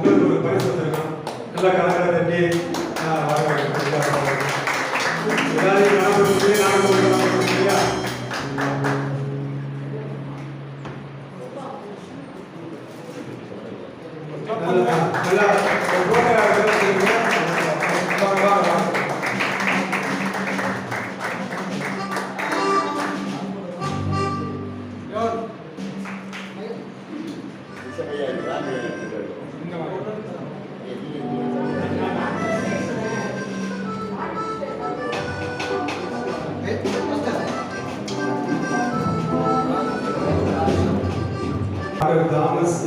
உங்களுக்கு ஒரு பரிசு வச்சிருக்கோம். நல்லா கலக்கலை தட்டி எல்லாரையும் நானும் இல்லையா? நல்லா தாமஸ்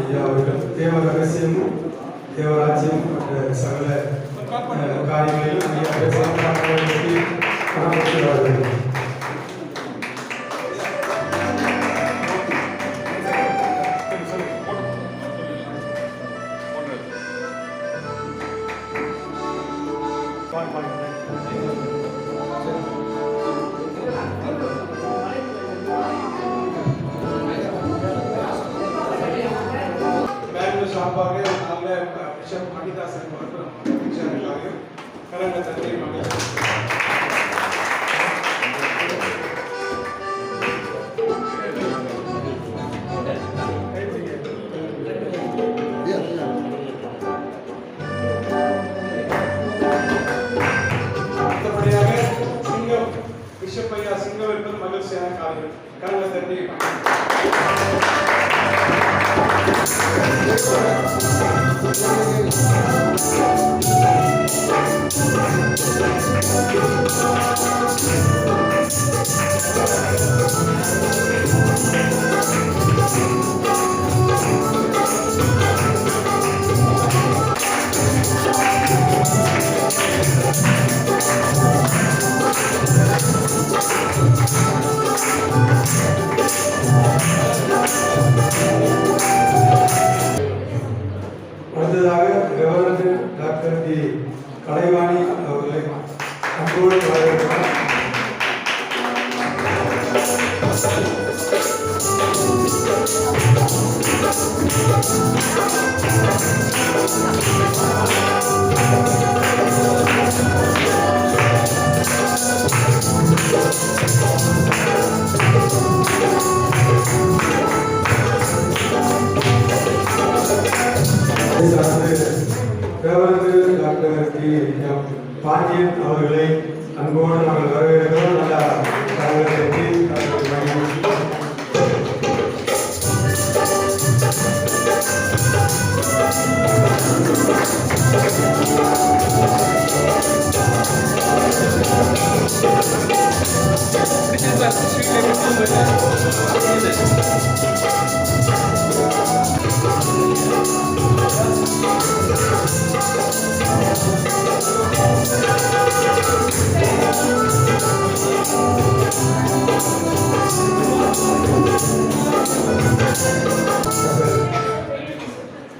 ஐயா அவர்கள் தேவ ரகசியமும் தேவராஜ்யம் மற்ற சகல காரியங்களிலும் ஐயா பற்றி பணம் சார்பாக நல்ல பிஷப் மணிதாசன் மற்றும் எல்லாரையும் கலந்த தந்தை அடுத்தபடியாக சிங்கம் பிஷப் ஐயா சிங்கம் என்பது மகிழ்ச்சியான காரியம் கலந்த தந்தை அடுத்ததாக ரெவரண்ட் டாக்டர் டி கலைவாணி அவர்களை அன்போடு வரவேற்கிறார். ரெவரண்ட் டாக்டர் டி பாண்டியன் அவர்களை அன்போடு நாங்கள் வரவேற்கிறோம். நல்லா கலந்து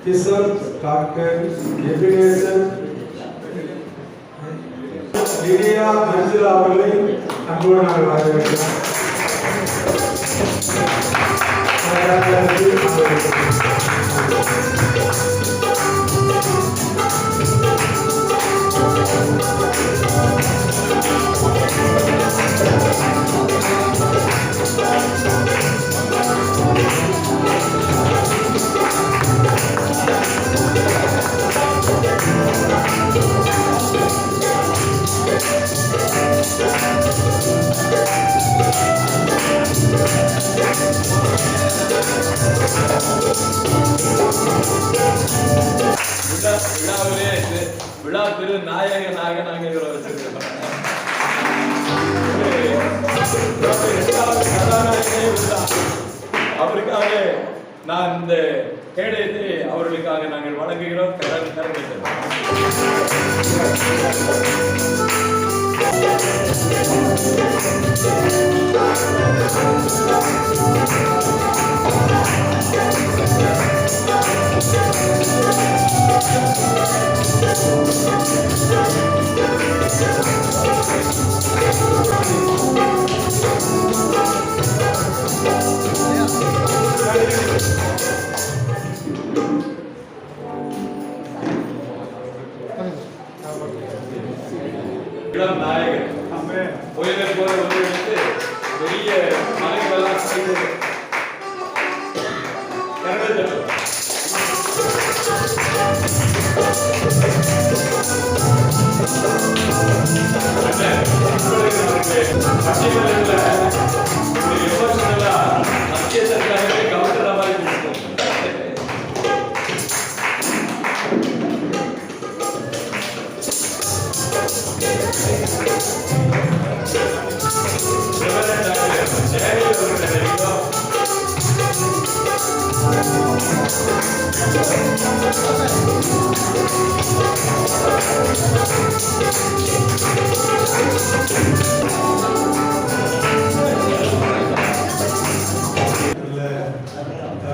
கிஷோர் டாக்டர் எபினேசன் லிடியா மஞ்சுளா அவர்களை அன்போடு நாங்கள் வரவேற்கிறோம். விழா திரு நாயகனாக நாங்கள் வச்சிருக்கிறோம். அவருக்காக நான் இந்த கேடயத்தை அவர்களுக்காக நாங்கள் வழங்குகிறோம். இளம் நாயகன் புயலை போல உருவெடுத்து பெரிய மலைகளெல்லாம் செய்து மத்திய சர்க்காரே கவர்ற மாதிரி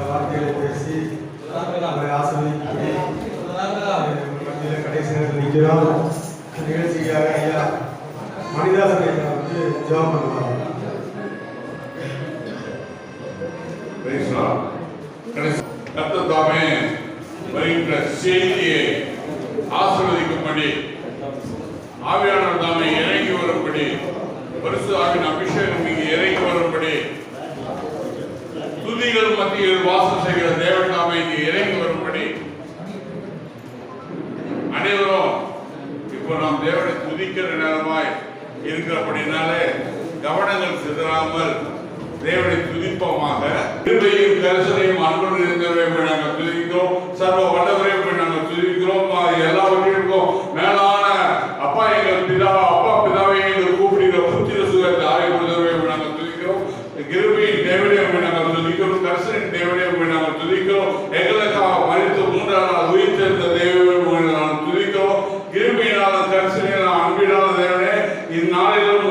வார்த்தைகளை பேசி அவரை ஆசிரியப்படி கடைசி நேரத்தில் நிற்கிறோம். நிகழ்ச்சிக்காக ஐயா மணிதாசன் ஐயா வந்து ஜெபம் பண்ணுவாங்க. கர்த்தர் தாமே வருகின்ற செய்தியை ஆசீர்வதிக்கும்படி ஆவியானவர் தாமே இறங்கி வரும்படி பரிசுத்த ஆவியின் அபிஷேகம் இங்கு இறங்கி வரும்படி துதிகள் மத்தியில் வாசம் செய்கிற தேவன் தாமே இங்கு இறங்கி வரும்படி அனைவரும் இப்போ நாம் தேவனை துதிக்கிற நேரமாய் இருக்கிறபடினாலே கவனங்கள் சிதறாமல் தேவனை துதிப்போமாக. கிருபையும் கரிசனையும் அன்புடன் இருந்தவரை நாங்கள் துதிக்கிறோம். சர்வ வல்லவரை நாங்கள் துதிக்கிறோம். எல்லாவற்றிற்கும் மேலான அப்பா எங்கள் பிதா, அப்பா பிதாவை எங்கள் கூப்பிடுகிற புத்திர சுகத்தை ஆய்வு கொடுத்தவரை நாங்கள் துதிக்கிறோம். கிருபையின் தேவனை நாங்கள் துதிக்கிறோம். கரிசனின் தேவனை நாங்கள் துதிக்கிறோம். எங்களுக்காக மரித்து மூன்றாம் நாள் உயிர்த்தெழுந்த தேவனை நாங்கள் துதிக்கிறோம். கிருபையினாலும் கரிசனையினாலும் அன்பினாலும் தேவனே இந்நாளிலும்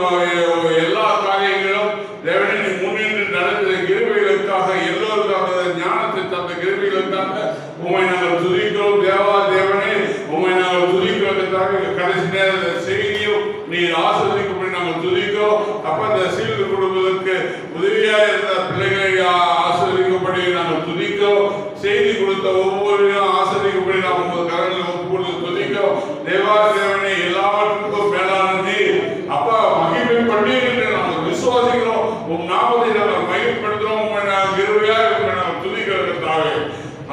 எல்லா காரியங்களும் தேவனை முன்னின்று நடந்த கிருபைகளுக்காக எல்லோருக்காக ஞானத்தை தந்த கிருபைகளுக்காக உண்மை நாங்கள் துதிக்கிறோம். தேவா தேவனே உண்மை நாங்கள் துதிக்கிறதுக்காக கடைசி நேர செய்தியும் நீர் ஆசிரியப்படி நாங்கள் துதிக்கிறோம். அப்ப அந்த சீர்கு கொடுப்பதற்கு உதவியாக இருந்த பிள்ளைகளை ஆசிரியப்படி நாங்கள் துதிக்கிறோம். செய்தி கொடுத்த ஒவ்வொருவரையும் ஆசிரியப்படி நாம் உங்கள் கரங்களை ஒப்புக்கொண்டு துதிக்கிறோம். தேவா தேவனே எல்லாவற்றுக்கும் மேலான நீர் அப்பா மகிமை பண்ணீர்கள் நாங்கள் விசுவாசிக்கிறோம். உம் நாமத்தை நாங்கள் மகிமைப்படுத்துகிறோம். உண்மை நாங்கள் கிருபையாக நாங்கள் துதிக்கிறதுக்காக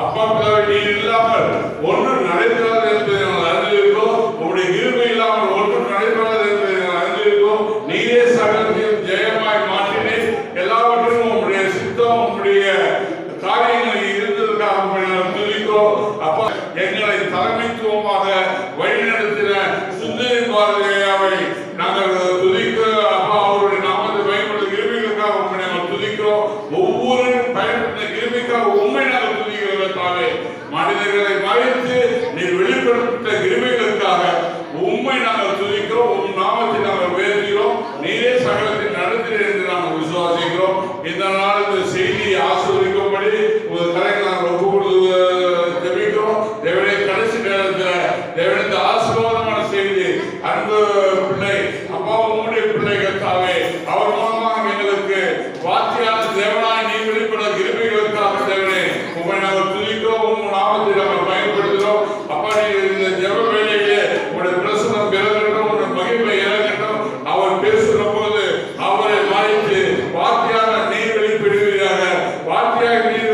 அப்பா பிதாவே நீர் இல்லாமல் ஒன்றும் நடைபெறாது என்பதை நாங்கள் அறிந்திருக்கிறோம். உங்களுடைய கிருபை இல்லாமல் ஒன்றும் நடைபெறாது என்பதை நாங்கள் அறிந்திருக்கிறோம். நீரே சகலத்தையும் ஜெயமாய் மாற்றினேன். எல்லாவற்றிலும் உங்களுடைய சித்தம் உங்களுடைய காரியங்கள் இருந்ததுக்காக நாங்கள் துதிக்கிறோம். அப்பா எங்களை தலைமைத்துவமாக வழிநடத்தின சுந்தரி பாரதியாவை நாங்கள் துதிக்கிறோம். அப்பா அவருடைய நாமத்தை பயன்படுத்த கிருபைகளுக்காக உண்மை நாங்கள் துதிக்கிறோம். ஒவ்வொரு பயன்படுத்த கிருபைக்காக உண்மை நாங்கள் துதிக்கிறதாவே மனிதர்களை மறைத்து நீர் வெளிப்படுத்த கிருபைகளுக்காக உண்மை நாங்கள் துதிக்கிறோம். உன் நாமத்தை நாங்கள் உயர்த்துகிறோம். நீரே சகலத்தை நடத்துகிறேன் என்று நாங்கள் விசுவாசிக்கிறோம். இந்த நாள் இந்த செய்தியை ஆசீர்வதிக்கும்படி உங்கள் கரைகளை நாங்கள் ஒப்புக்கொடுத்து ஜெபிக்கிறோம். தேவனை கடைசி நேரத்தில் தேவனுக்கு ஆசீர்வாதமான செய்தி அன்பு பிள்ளை அப்பா உங்களுடைய பிள்ளைகள் தாவே அவர் மூலமாக எங்களுக்கு வார்த்தையான தேவனாய் நீ வெளிப்பட கிருபைகளுக்காக தேவனே உண்மை நாங்கள் துதிக்கிறோம். உன் நாமத்தை நாங்கள் பயன்படுத்துகிறோம். அப்பா இந்த ஜெப வேளையிலே உங்களுடைய பிரசனம் பெறவேண்டும், உங்களுடைய மகிமை இறங்கட்டும். அவர் பேசுகிற போது அவரை மறைத்து வார்த்தையாக நீர் வெளிப்படுவீராக, வார்த்தையாக நீர்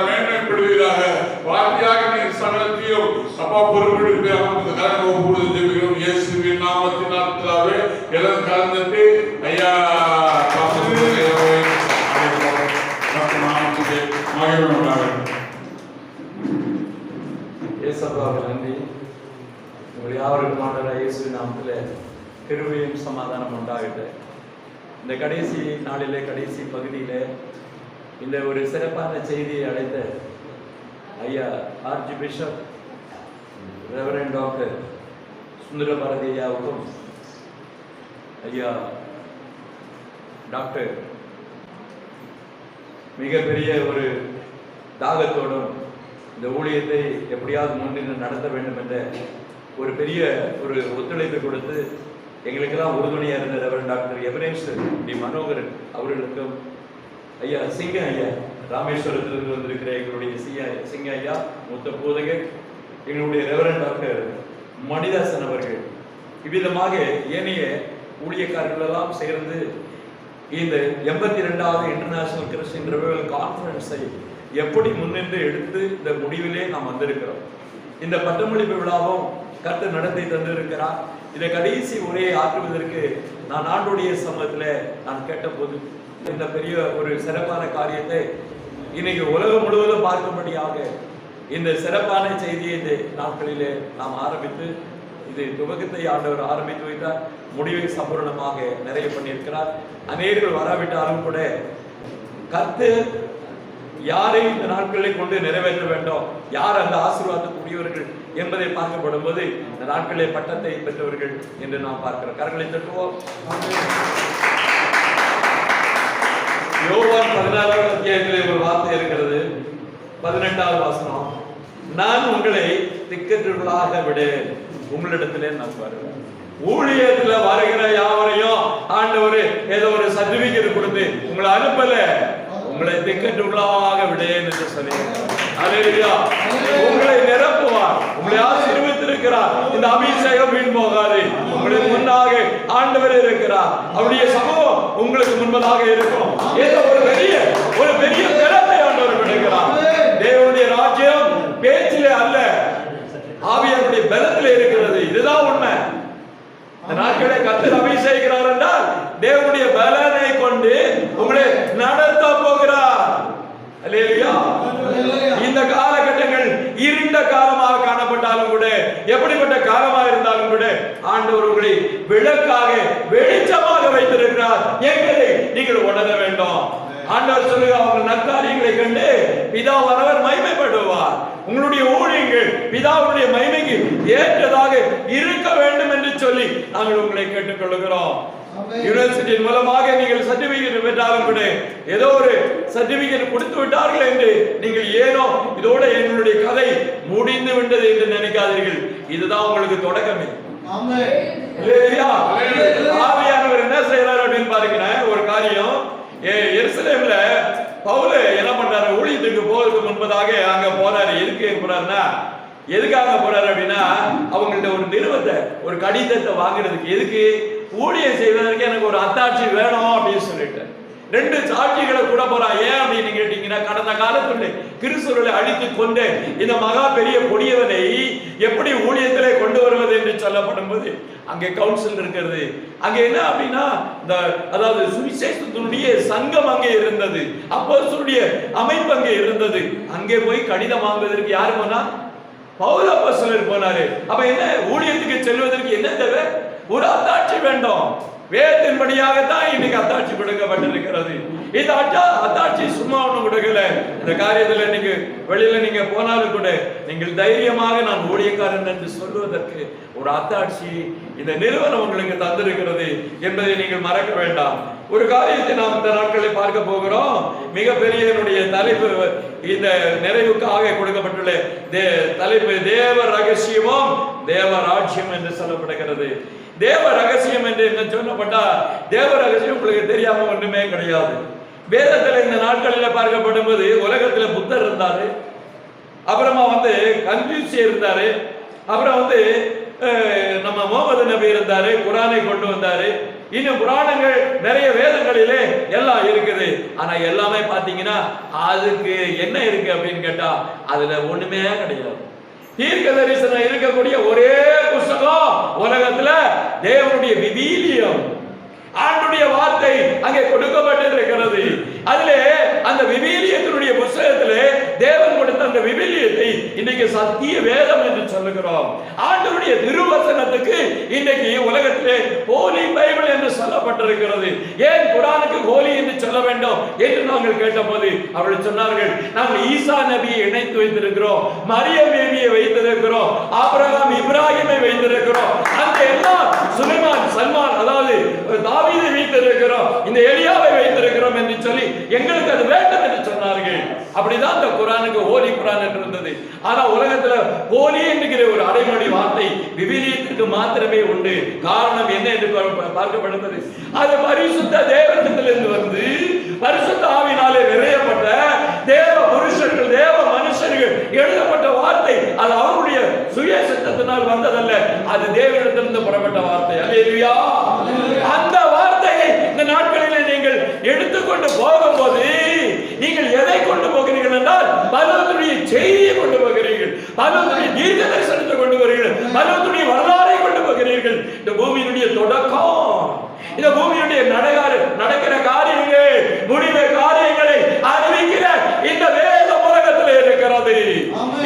மேன்மைப்படுவீராக, வார்த்தையாக நீர் சகலத்தையும் அப்பா பொறுப்பெடுப்பீராக. ஜெபிக்கிறோம் இயேசுவின் நாமத்தினால் பிதாவே. எல்லாம் கலந்துட்டு ஐயா நன்றி. உங்கள் யாவருக்கும் ஆண்டவராகிய இயேசுவின் நாமத்தில் கிருபையும் சமாதானம் உண்டாகட்டும். இந்த கடைசி நாளிலே கடைசி பகுதியிலே இந்த ஒரு சிறப்பான செய்தியை அழைத்த ஐயா ஆர்ச்சி பிஷப் ரெவரண்ட் டாக்டர் சுந்தர பாரதி ஐயாவுக்கும் ஐயா டாக்டர் மிகப்பெரிய ஒரு தாகத்தோடும் இந்த ஊழியத்தை எப்படியாவது முன்னின்று நடத்த வேண்டும் என்ற ஒரு பெரிய ஒரு ஒத்துழைப்பை கொடுத்து எங்களுக்கெல்லாம் உறுதுணையாக இருந்த ரெவரண்ட் டாக்டர் எபனேஸ்வர் டி மனோகரன் அவர்களுக்கும் ஐயா சிங்க ஐயா ராமேஸ்வரத்திலிருந்து வந்திருக்கிற எங்களுடைய சிங்க ஐயா மூத்த போதகர், எங்களுடைய ரெவரண்ட் டாக்டர் மணிதாசன் அவர்கள் இவ்விதமாக ஏனைய ஊழியக்காரர்கள் எல்லாம் சேர்ந்து இந்த 82வது இன்டர்நேஷனல் கிறிஸ்டியன் ரிவைவல் கான்ஃபரன்ஸை எப்படி முன்னின்று எடுத்து இந்த முடிவிலே நாம் வந்திருக்கிறோம். இந்த பட்டமளிப்பு விழாவும் கர்த்தர் நடத்தி தந்திருக்கிறார். இதை கடைசி உரையை ஆற்றுவதற்கு நான் ஆண்டுடைய சமூகத்தில் நான் கேட்டபோது இந்த பெரிய ஒரு சிறப்பான காரியத்தை இன்னைக்கு உலகம் முழுவதும் பார்க்கும்படியாக இந்த சிறப்பான செய்தியை இந்த நாட்களிலே நாம் ஆரம்பித்து இது துவக்கத்தை ஆண்டவர் ஆரம்பித்து வைத்தார். முடிவை சம்பூர்ணமாக நிறைய பண்ணியிருக்கிறார். அநேகர்கள் வராவிட்டாலும் கூட கர்த்தர் யாரை இந்த நாட்களில் கொண்டு நிறைவேற்ற வேண்டும், யார் அந்த ஆசீர்வாதத்துக்குரியவர்கள் என்பதை பார்க்கப்படும் போது இந்த நாட்களிலே பட்டத்தை பெற்றவர்கள் என்று நாம் பார்க்கிறோம். கரங்களை தட்டுவோம். யோவான் 14வது அத்தியாயத்திலே ஒரு வார்த்தை இருக்கிறது, 18வது வசனம். நான் உங்களை திக்கற்றவர்களாக விடேன், உங்களிடத்திலே நான் வருவேன். ஊழியத்துல வருகிற யாவரையும் ஆண்டவர் ஏதோ ஒரு சர்டிபிகேட் கொடுத்து உங்களை அனுப்பல, உங்களை திக்கற்றவர்களாக விடேன் என்று சொல்லியிருக்கிறார். அல்லேலூயா. உங்களை நிரப்புவார், உங்களை ஆசீர்வதித்திருக்கிறார். இந்த அபிஷேகம் வீண் போகாது. உங்களுக்கு முன்னாக ஆண்டவர் இருக்கிறார். அவருடைய சமூகம் உங்களுக்கு முன்பதாக இருக்கும். ஏதோ ஒரு பெரிய திறத்தை ஆண்டவர் விடுகிறார். தேவனுடைய ராஜ்யம் பேச்சிலே அல்ல, ஆவியாருடைய பலத்திலே இருக்கிறது. இதுதான் உண்மை. இந்த நாட்களை கர்த்தர் அபிஷேகிக்கிறார் என்றால் தேவனுடைய பலனை கொண்டு உங்களை நடத்த போகிறார். அல்லேலூயா. இந்த காலகட்டங்கள் இருண்ட காலமாக காணப்பட்டாலும் கூட, எப்படிப்பட்ட காலமாக இருந்தாலும் கூட ஆண்டவர் உங்களை விளக்காக வெளிச்சமாக வைத்திருக்கிறார் என்பதை நீங்கள் உணர வேண்டும். ஆண்டவர் சொல்லுங்க, அவங்க நற்காரியங்களை கண்டு பிதாவானவர் மகிமைப்படுவார். உங்களுடைய ஊழியங்கள் பிதாவுடைய மகிமைக்கு ஏற்றதாக இருக்க வேண்டும் என்று சொல்லி நாங்கள் உங்களை கேட்டுக்கொள்கிறோம். யூனிவர்சிட்டியின் மூலமாக நீங்கள் சர்டிபிகேட் பெற்றாலும் கூட ஏதோ ஒரு சர்டிபிகேட் கொடுத்து விட்டார்கள் என்று நீங்கள் ஏனோ இதோட எங்களுடைய கதை முடிந்து விட்டது என்று நினைக்காதீர்கள். இதுதான் உங்களுக்கு தொடக்கமே. ஆவியானவர் என்ன செய்யறாரு அப்படின்னு பாருங்க. ஒரு காரியம், எருசலேம்ல பவுல் என்ன பண்றாரு, ஊழியத்துக்கு போறதுக்கு முன்பதாக அங்க போறாரு. எதுக்கு போறாருன்னா, எதுக்காக போறாரு அப்படின்னா அவங்கள்ட்ட ஒரு நிறுவனத்தை, ஒரு கடிதத்தை வாங்குறதுக்கு. எதுக்கு? ஊழியம் செய்வதற்கு எனக்கு ஒரு அத்தாட்சி வேணும் அப்படின்னு சொல்லிட்டு 2 சாட்சிகளை கூட போறான். ஏன் அப்படின்னு கேட்டீங்கன்னா, கடந்த காலத்துல கிறிஸ்துவர்களை அழித்து கொண்டு இந்த மகா பெரிய கொடியவனை எப்படி ஊழியத்திலே கொண்டு வருவது என்று சொல்லப்படும் போது அங்கே கவுன்சில் இருக்கிறது. அங்க என்ன அப்படின்னா, அதாவது சுவிசேஷத்தினுடைய சங்கம் அங்கே இருந்தது, அப்போஸ்தலருடைய அமைப்பு அங்கே இருந்தது. அங்கே போய் கடிதம் வாங்குவதற்கு யாரு போனா? பவுல் அப்போஸ்தலர் போனாரு. அப்ப என்ன, ஊழியத்துக்கு செல்வதற்கு என்ன தேவை? ஒரு அத்தாட்சி வேண்டும். வேதத்தின்படியாகத்தான் இன்னைக்கு அத்தாட்சி கொடுக்கப்பட்டிருக்கிறது. இந்த அத்தாட்சி சும்மா ஒண்ணும் கொடுக்கல. இந்த காரியத்துல நீங்க வெளியில நீங்க போனாலும் கூட நீங்கள் தைரியமாக நான் ஊழியக்காரன் என்று சொல்வதற்கு ஒரு அத்தாட்சி இந்த நிறுவனம் உங்களுக்கு தந்திருக்கிறது என்பதை நீங்கள் மறக்க வேண்டாம். ஒரு காரியத்தை நாம் இந்த நாட்களில் பார்க்க போகிறோம். மிகப்பெரிய என்னுடைய தலைப்பு, இந்த நிறைவுக்காக கொடுக்கப்பட்டுள்ள தலைப்பு தேவ ரகசியமும் தேவ ராஜ்யம் என்று சொல்லப்படுகிறது. தேவ ரகசியம் என்று என்ன சொல்லப்பட்டா, தேவ ரகசியம் உங்களுக்கு தெரியாம ஒண்ணுமே கிடையாது. வேதத்துல இந்த நாட்களில் பார்க்கப்படும் போது உலகத்துல புத்தர் இருந்தாரு, அப்புறமா கன்ஃபியூசியஸ் இருந்தாரு, அப்புறம் நம்ம முகமது நபி இருந்தாரு, குரானை கொண்டு வந்தாரு. இன்னும் புராணங்கள் நிறைய வேதங்களிலே எல்லாம் இருக்குது. ஆனா எல்லாமே பாத்தீங்கன்னா அதுக்கு என்ன இருக்கு அப்படின்னு கேட்டா அதுல ஒண்ணுமே கிடையாது. தீர்க்க தரிசனம் இருக்கக்கூடிய ஒரே புஸ்தகம் உலகத்துல தேவனுடைய விவிலியம், ஆண்டுடைய வார்த்தை அங்கே கொடுக்கப்பட்டிருக்கிறது. அதிலே அந்த விவிலியத்தினுடைய புஸ்தகத்திலே தேவன் கொடுத்த அந்த விவிலியத்தை இன்னைக்கு சத்திய வேதம் என்று சொல்லுகிறோம். ஆண்டவருடைய திருவசனத்துக்கு இன்னைக்கு உலகத்திலே ஹோலி பைபிள் என்று சொல்லப்பட்டிருக்கிறது. ஏன் குரானுக்கு ஹோலி என்று சொல்ல வேண்டும் என்று நாங்கள் கேட்டபோது அவர்கள் சொன்னார்கள், நாங்கள் ஈசா நபியை இணைத்து வைத்திருக்கிறோம், மரியம் பேபியை வைத்திருக்கிறோம், ஆபிரகாம் இப்ராஹிமை வைத்திருக்கிறோம், அந்த எல்லா சுலைமான் சல்மான் அதாவது தாவீதை வைத்திருக்கிறோம், இந்த எலியாவை வைத்திருக்கிறோம் என்று சொல்லி எங்களுக்கு அது வேண்டும் என்று சொன்னார்கள். அப்படிதான் இந்த குரானுக்கு ஹோலி குரான் என்று இருந்தது. ஆனா உலகத்துல ஹோலி என்கிற ஒரு அடைமொழி வார்த்தை விவிலியத்திற்கு மாத்திரமே உண்டு. காரணம் என்ன என்று பார்க்கப்படுகிறது, அது பரிசுத்த தேவனிடத்திலிருந்து பரிசுத்த ஆவியினாலே நிறையப்பட்ட தேவ புருஷர்கள், தேவ மனுஷர்கள் எழுதப்பட்ட வார்த்தை. அது அவருடைய சுய சித்தத்தினால் வந்ததல்ல, அது தேவனிடத்திலிருந்து புறப்பட்ட வார்த்தை. அல்லேலூயா. அந்த வார்த்தையை இந்த நாட்களிலே நீங்கள் எடுத்துக்கொண்டு போகும்போது நீங்கள் எதை கொண்டு போகிறீர்கள் என்றால் பரலோகத்துடைய செய்தியை கொண்டு போகிறீர்கள், பரலோகத்துடைய தீர்க்க தரிசனத்தை கொண்டு போகிறீர்கள், பரலோகத்துடைய வரலாறை கொண்டு போகிறீர்கள். இந்த பூமியினுடைய தொடக்கம், இந்த பூமியினுடைய நடக்கிற காரியங்கள், முடிவு காரியங்களை அறிவிக்கிற இந்த வேத உலகத்தில் இருக்கிறது.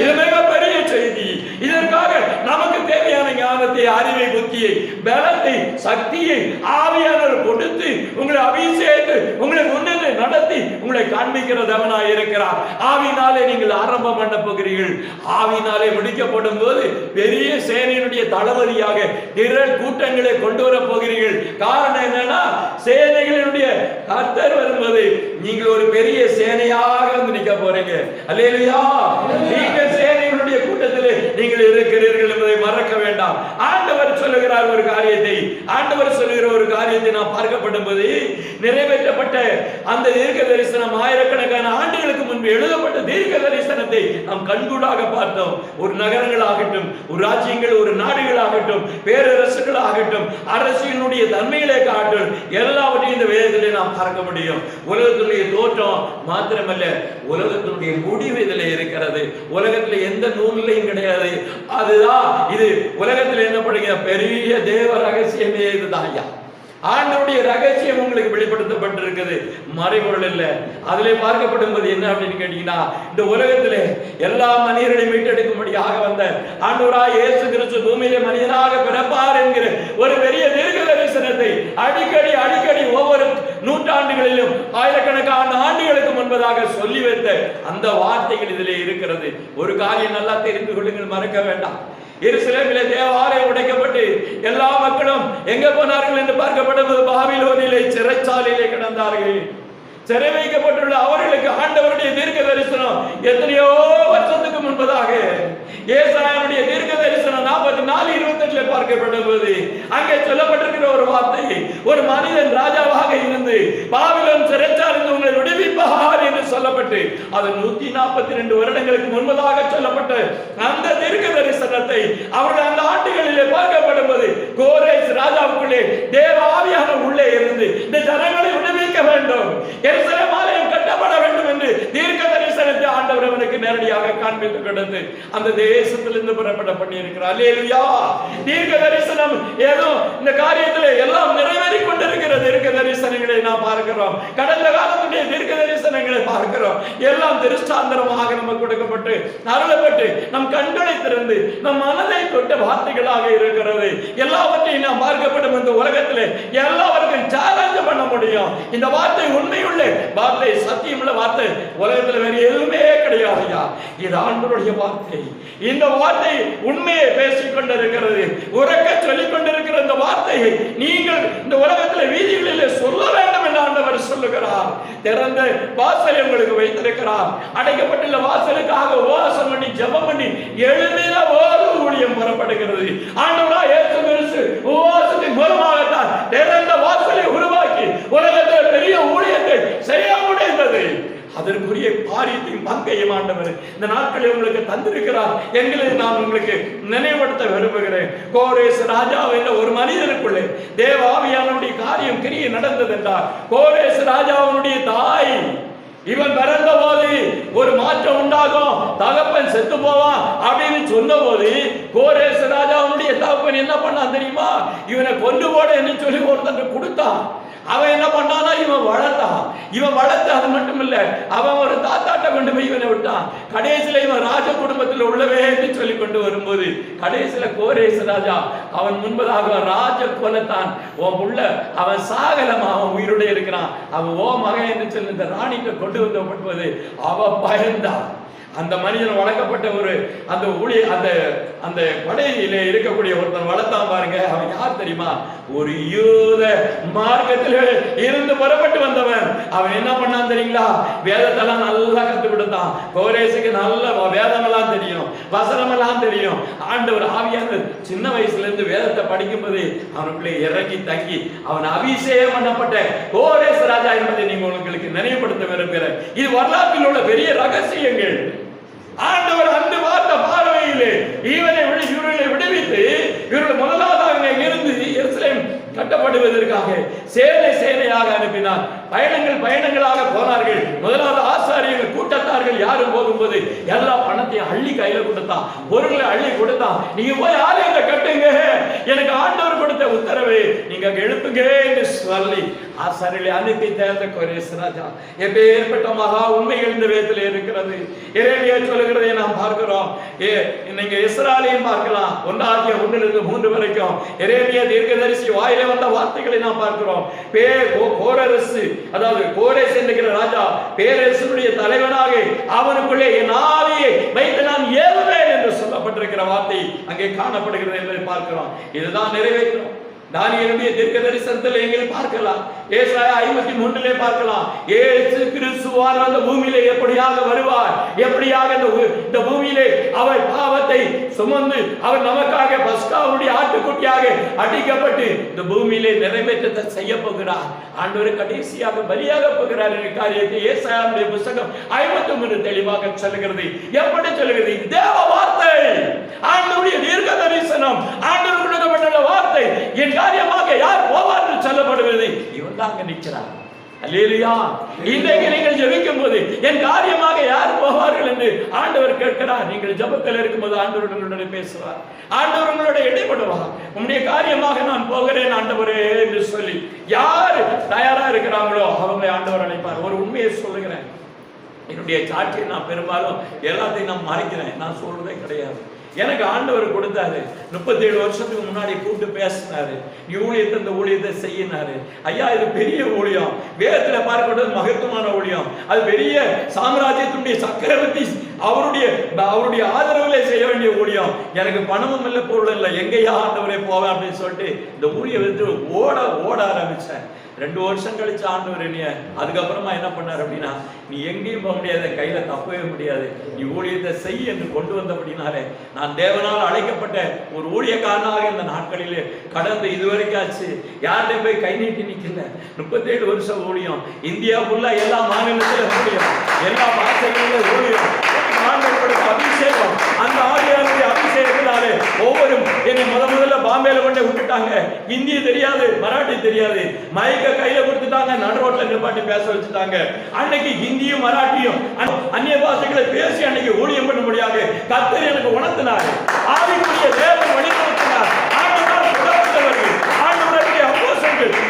இது மிகப்பெரிய செய்தி. இதற்காக நமக்கு தேவையான ஞானத்தை, அறிவை, புத்தியை, பலத்தை, சக்தியை ஆவியானவர் கொடுத்து உங்களை அபிஷேகித்து உங்களை முன்னே நடத்தி உங்களை காண்பிக்கிற தேவனாய் இருக்கிறார். ஆவினாலே நீங்கள் ஆரம்பம் பண்ண போகிறீர்கள். ஆவினாலே முடிக்கப்படும் போது பெரிய சேனையினுடைய தளபதியாக திரள் கூட்டங்களை கொண்டு வர போகிறீர்கள். காரணம் என்னன்னா, சேனைகளினுடைய கர்த்தர் வரும்போது நீங்கள் ஒரு பெரிய சேனையாக வந்து நிற்க போறீங்க. அல்லேலூயா. நீங்கள் சேனைகளுடைய கூட்டத்திலே நீங்கள் இருக்கிறீர்கள் என்பதை மறக்க வேண்டாம். ஆண்டவர் சொல்லுகிறார் ஒரு காரியத்தை, ஆண்டவர் சொல்லுகிற ஒரு காரியத்தை நாம் பார்க்கப்படும் போது நிறைவேற்றப்பட்ட அந்த தீர்க்க தரிசனம் ஆயிரக்கணக்கான ஆண்டுகளுக்கு முன்பு எழுதப்பட்ட தீர்க்க தரிசனத்தை நாம் கண்கூடாக பார்த்தோம். ஒரு நகரங்கள் ஆகட்டும், ஒரு ராஜ்யங்கள், ஒரு நாடுகள் ஆகட்டும், பேரரசுகள் ஆகட்டும், அரசியலுடைய தன்மைகளை காட்டும், எல்லாவற்றையும் இந்த வேதத்திலே நாம் பார்க்க முடியும். உலகத்தினுடைய தோற்றம் மாத்திரமல்ல, உலகத்தினுடைய முடிவு இதில் இருக்கிறது. உலகத்தில் எந்த நூலிலையும் கிடையாது. அதுதான் இது உலகத்தில் என்ன பண்ணுங்க, பெரிய தேவ ரகசியமே இதுதான். ஐயா, ஆண்டவருடைய ரகசியம் உங்களுக்கு வெளிப்படுத்தப்பட்டிருக்குது, மறைபொருள் இல்ல. அதிலே பார்க்கப்படும் போது என்ன அப்படின்னு கேட்டீங்கன்னா, இந்த உலகத்திலே எல்லா மனிதர்களையும் மீட்டெடுக்கும்படியாக வந்த ஆண்டவராய் இயேசு கிறிஸ்து பூமியிலே மனிதனாக பிறப்பார் என்கிற ஒரு பெரிய தீர்க்க தரிசனத்தை அடிக்கடி ஒவ்வொரு நூற்றாண்டுகளிலும் ஆயிரக்கணக்கான ஆண்டுகளுக்கு முன்பதாக சொல்லி வைத்த அந்த வார்த்தைகள் இதிலே இருக்கிறது. ஒரு காரியம் நல்லா தெரிந்து கொள்ளுங்கள், மறக்க வேண்டாம். எருசலேமிலே தேவாலயம் உடைக்கப்பட்டு எல்லா மக்களும் எங்க போனார்கள் என்று பார்க்கப்பட்டது பாபிலோனிலே சிறைச்சாலையிலே கிடந்தார்கள். சிறை வைக்கப்பட்டுள்ள அவர்களுக்கு ஆண்டவருடைய தீர்க்க தரிசனம் எத்தனையோ வருஷத்துக்கு முன்பதாக ஏசாயாவுடைய தீர்க்க தரிசனம் 44:28 பார்க்கப்பட்டது. அங்கே சொல்லப்பட்டிருக்கிற ஒரு வார்த்தை, ஒரு மனிதன் ராஜாவாக இருந்து பாபிலோன் சிறைச்சாலையில் உங்களை விடுவிப்பார் என்று சொல்லப்பட்டு அது 142 வருடங்களுக்கு முன்பதாக சொல்லப்பட்ட அந்த தீர்க்க தரிசனத்தை அவர்கள் அந்த ஆண்டுகளிலே பார்க்கப்படும் போது கோரேஸ் ராஜாவுக்குள்ளே தேவ ஆவியானவர் உள்ளே இருந்து இந்த ஜனங்களை விடுவிக்க வேண்டும், எருசலேம் ஆலயம் கட்டப்பட வேண்டும் என்று தீர்க்க தரிசனத்தை ஆண்டவர் அவனுக்கு நேரடியாக காண்பித்து கொடுத்து அந்த தேசத்திலிருந்து புறப்பட பண்ணி இருக்கிறார். அல்லேலூயா. தீர்க்க தரிசனம் ஏதோ இந்த காரியத்திலே எல்லாம் நிறைவேறி கொண்டிருக்கிற தீர்க்க தரிசனங்களை நாம் பார்க்கிறோம். கடந்த காலத்துடைய தீர்க்க தரிசனங்களை பார்க்கிறோம். எல்லாம் திருஷ்டாந்தரமாக நமக்கு கொடுக்கப்பட்டு அருளப்பட்டு நம் கண்களை திறந்து நம் மனதை தொட்ட வார்த்தைகளாக இருக்கிறது. எல்லாவற்றையும் நாம் பார்க்கப்படும் இந்த உலகத்திலே எல்லாவருக்கும் சேலஞ்ச் பண்ண முடியும். இந்த வார்த்தை உண்மையுள்ள வார்த்தை, சத்தியமுள்ள வார்த்தை உலகத்தில் வேறு எதுவுமே கிடையாது. இது ஆண்டவருடைய வார்த்தை. இந்த வார்த்தை உண்மையை பேசிக் கொண்டிருக்கிறது, உறக்க சொல்லிக் கொண்டிருக்கிற இந்த வார்த்தையை நீங்கள் இந்த உலகத்தில் வீதிகளிலே சொல்ல வேண்டும் என்று ஆண்டவர் சொல்லுகிறார். திறந்த வாசலை உங்களுக்கு வைத்திருக்கிறார். அடைக்கப்பட்டுள்ள வாசலுக்காக உபவாசம் பண்ணி ஜெபம் பண்ணி எழுதின ஒரு ஊழியம் புறப்படுகிறது. ஆண்டவராய் இயேசு கிறிஸ்து உபவாசத்தின் மூலமாகத்தான் திறந்த வாசலை உருவாக்கி உலகத்தில் பெரிய ஊழியத்தை செய்ய முடிந்தது. அதற்குரிய காரியத்தையும் பங்கையும் ஆண்டவர் இந்த நாட்களில் உங்களுக்கு தந்திருக்கிறார் என்களை நான் உங்களுக்கு நினைவுபடுத்த விரும்புகிறேன். கோரேஸ் ராஜா என்ற ஒரு மனிதனுக்குள்ளே தேவ ஆவியானுடைய காரியம் கிரியை நடந்தது என்றார். கோரேஸ் ராஜாவுடைய தாய் இவன் பிறந்த போது ஒரு மாற்றம் உண்டாகும், தகப்பன் செத்து போவான் அப்படின்னு சொன்ன போது கோரேஸ் ராஜாவுடைய தகப்பன் என்ன பண்ணான் தெரியுமா? இவனை கொண்டு போட என்ன சொல்லி ஒருத்தன் கொடுத்தான். அவன் என்ன பண்ணானா, இவன் வளர்த்து அது மட்டும் இல்ல, அவன் ஒரு தாத்தாட்ட கொண்டு போய் இவனை விட்டான். கடைசியில இவன் ராஜ குடும்பத்தில் உள்ளவே என்று சொல்லி கொண்டு வரும்போது கடைசியில கோரேஸ் ராஜா அவன் முன்பதாக ராஜ கொலத்தான், உன் உள்ள அவன் சாகலமா, அவன் உயிரோட இருக்கிறான், அவன் ஓ மகன் என்று சொல்லி இந்த ராணிக்கு கொண்டு வந்தபடுவது அவ பயந்தான். அந்த மனிதன் வளர்க்கப்பட்ட ஒரு அந்த ஊழிய அந்த படையிலே இருக்கக்கூடிய ஒருத்தன் வளர்த்தான் பாருங்க. அவன் யார் தெரியுமா? ஒரு யூத மார்க்கத்தில் இருந்து புறப்பட்டு வந்தவன். அவன் என்ன பண்ணான் தெரியுங்களா? வேதத்தெல்லாம் நல்லா கத்து கொடுத்தான். கோரேசுக்கு நல்ல வேதமெல்லாம் தெரியும், வசனமெல்லாம் தெரியும். ஆண்டவர் ஆவியான சின்ன வயசுல இருந்து வேதத்தை படிக்கும்போது அவனுக்குள்ளே இறங்கி தங்கி அவன் அபிஷேகம் பண்ணப்பட்ட கோரேஸ் ராஜா என்பதை நீங்க உங்களுக்கு நினைவுபடுத்த விரும்புகிறேன். இது வரலாற்றில் உள்ள பெரிய ரகசியங்கள். ஆண்டவர் அந்த பார்த்த பார்வையிலே இவனை கட்டப்படுவதற்காக சேனை சேனையாக அனுப்பினார். பயணங்களாக போனார்கள். முதலாவது ஆசாரியர்கள் கூட்டத்தார்கள் யாரும் போகும்போது எல்லா பணத்தையும் அள்ளி கையில கொடுத்தான், பொருள்களை அள்ளி கொடுத்தான். நீங்க போய் ஆலயத்தை கட்டுங்க, எனக்கு ஆண்டவர் கொடுத்த உத்தரவு, நீங்க எழுப்புங்க என்று சொல்லி ஆசாரியர்களை அனுப்பி தேர்ந்த கோரேஸ் ராஜா. எப்பேற்பட்ட மகா உண்மைகள் இந்த வேதத்தில் இருக்கிறது. எரேமியா சொல்லுகிறதை நாம் பார்க்கிறோம். நீங்க இஸ்ராயலையும் பார்க்கலாம், 1:1-3 வரைக்கும் எரேமியா தீர்க்கதரிசி வாயிலே வந்த வார்த்தைகளை நாம் பார்க்கிறோம். கோரேசு, அதாவது கோரேஸ் என்கிற ராஜா பேரரசுடைய தலைவனாக அவனுக்குள்ளே என் ஆவியை வைத்து நான் ஏவுவேன் என்று சொல்லப்பட்டிருக்கிற வார்த்தை அங்கே காணப்படுகிறது என்பதை பார்க்கிறோம். இதுதான் நிறைவேற்றும். தானியேலுடைய தீர்க்க தரிசனத்தில் எங்கள் பார்க்கலாம். ஏசாயா 53 பார்க்கலாம். இயேசு கிறிஸ்துவார் அந்த பூமியிலே எப்படியாக வருவார், எப்படியாக இந்த பூமியிலே அவர் பாவத்தை சுமந்து அவர் நமக்காக பஸ்காவுடைய ஆட்டுக்குட்டியாக அடிக்கப்பட்டு இந்த பூமியிலே நிறைவேற்றத்தை செய்ய போகிறார். ஆண்டவர் கடைசியாக பலியாக போகிறார் என்ற காரியத்தை ஏசாயாவுடைய புத்தகம் 53 தெளிவாக சொல்லுகிறது. எப்படி சொல்லுகிறது? தேவ வார்த்தை, ஆண்டவருடைய தீர்க்க தரிசனம், ஆண்டவர் கொடுக்கப்பட்ட வார்த்தை என் காரியமாக யார் போவார் என்று சொல்லப்படுவது இவன் தான் அங்க நிற்கிறார். அல்லேலூயா. இன்றைக்கு நீங்கள் ஜெபிக்கும் போது என் காரியமாக யார் போவார்கள் என்று ஆண்டவர் கேட்கிறார். நீங்கள் ஜெபத்தில் இருக்கும்போது ஆண்டவர் உங்களுடன் பேசுவார், ஆண்டவர் உங்களோட இடைப்படுவார். உங்களுடைய காரியமாக நான் போகிறேன் ஆண்டவரே என்று சொல்லி யார் தயாரா இருக்கிறாங்களோ அவங்களை ஆண்டவர் அழைப்பார். ஒரு உண்மையை சொல்லுகிறேன், என்னுடைய சாட்சியை நான் பெரும்பாலும் எல்லாத்தையும் நான் மறைக்கிறேன், நான் சொல்றதே கிடையாது. எனக்கு ஆண்டவர் கொடுத்தாரு. 37 வருஷத்துக்கு முன்னாடி கூப்பிட்டு பேசினாரு, ஊழியத்தை இந்த ஊழியத்தை செய்யினாரு. ஐயா இது பெரிய ஊழியம், வேதத்துல பார்க்கறது மகத்துவமான ஊழியம், அது பெரிய சாம்ராஜ்யத்துடைய சக்கரவர்த்தி அவருடைய ஆதரவுல செய்ய வேண்டிய ஊழியம். எனக்கு பணமும் இல்லை, பொருள் இல்லை, எங்கேயா ஆண்டவரே போவேன் அப்படின்னு சொல்லிட்டு இந்த ஊழியத்தை ஓட ஆரம்பிச்சேன். 2 வருஷம் கழிச்சு ஆண்டவர் என்னைய அதுக்கப்புறமா என்ன பண்ணார் அப்படின்னா, நீ எங்கேயும் போக முடியாது, கையில தப்பவே முடியாது, நீ ஊழியத்தை செய் என்று கொண்டு வந்த அப்படின்னாலே நான் தேவனால் அழைக்கப்பட்ட ஒரு ஊழியக்காரனாக இந்த நாட்களிலே கடந்து இதுவரைக்கும் ஆச்சு. யார்கிட்ட போய் கை நீட்டி நிக்கல. 37 வருஷம் ஊழியம், இந்தியா ஃபுல்லா எல்லா மாநிலத்திலும் ஊழியம், எல்லா பாஷைகளிலும் ஊழியம், அபிஷேகம். அந்த ஆவியானுடைய அபிஷேகத்தினாலே ஒவ்வொரு என்னை முதல்ல பாம்பேல கொண்டு விட்டுட்டாங்க. ஹிந்தி தெரியாது, மராட்டி தெரியாது, மைக்க கையில கொடுத்துட்டாங்க, நடு ரோட்ல நிப்பாட்டி பேச வச்சுட்டாங்க. அன்னைக்கு ஹிந்தியும் மராட்டியும் அந்நிய பாஷைகளை பேசி அன்னைக்கு ஊழியம் பண்ண முடியாது. கர்த்தர் எனக்கு உணர்த்தினார், ஆவிக்குரிய தேவன் வழிநடத்தினார்.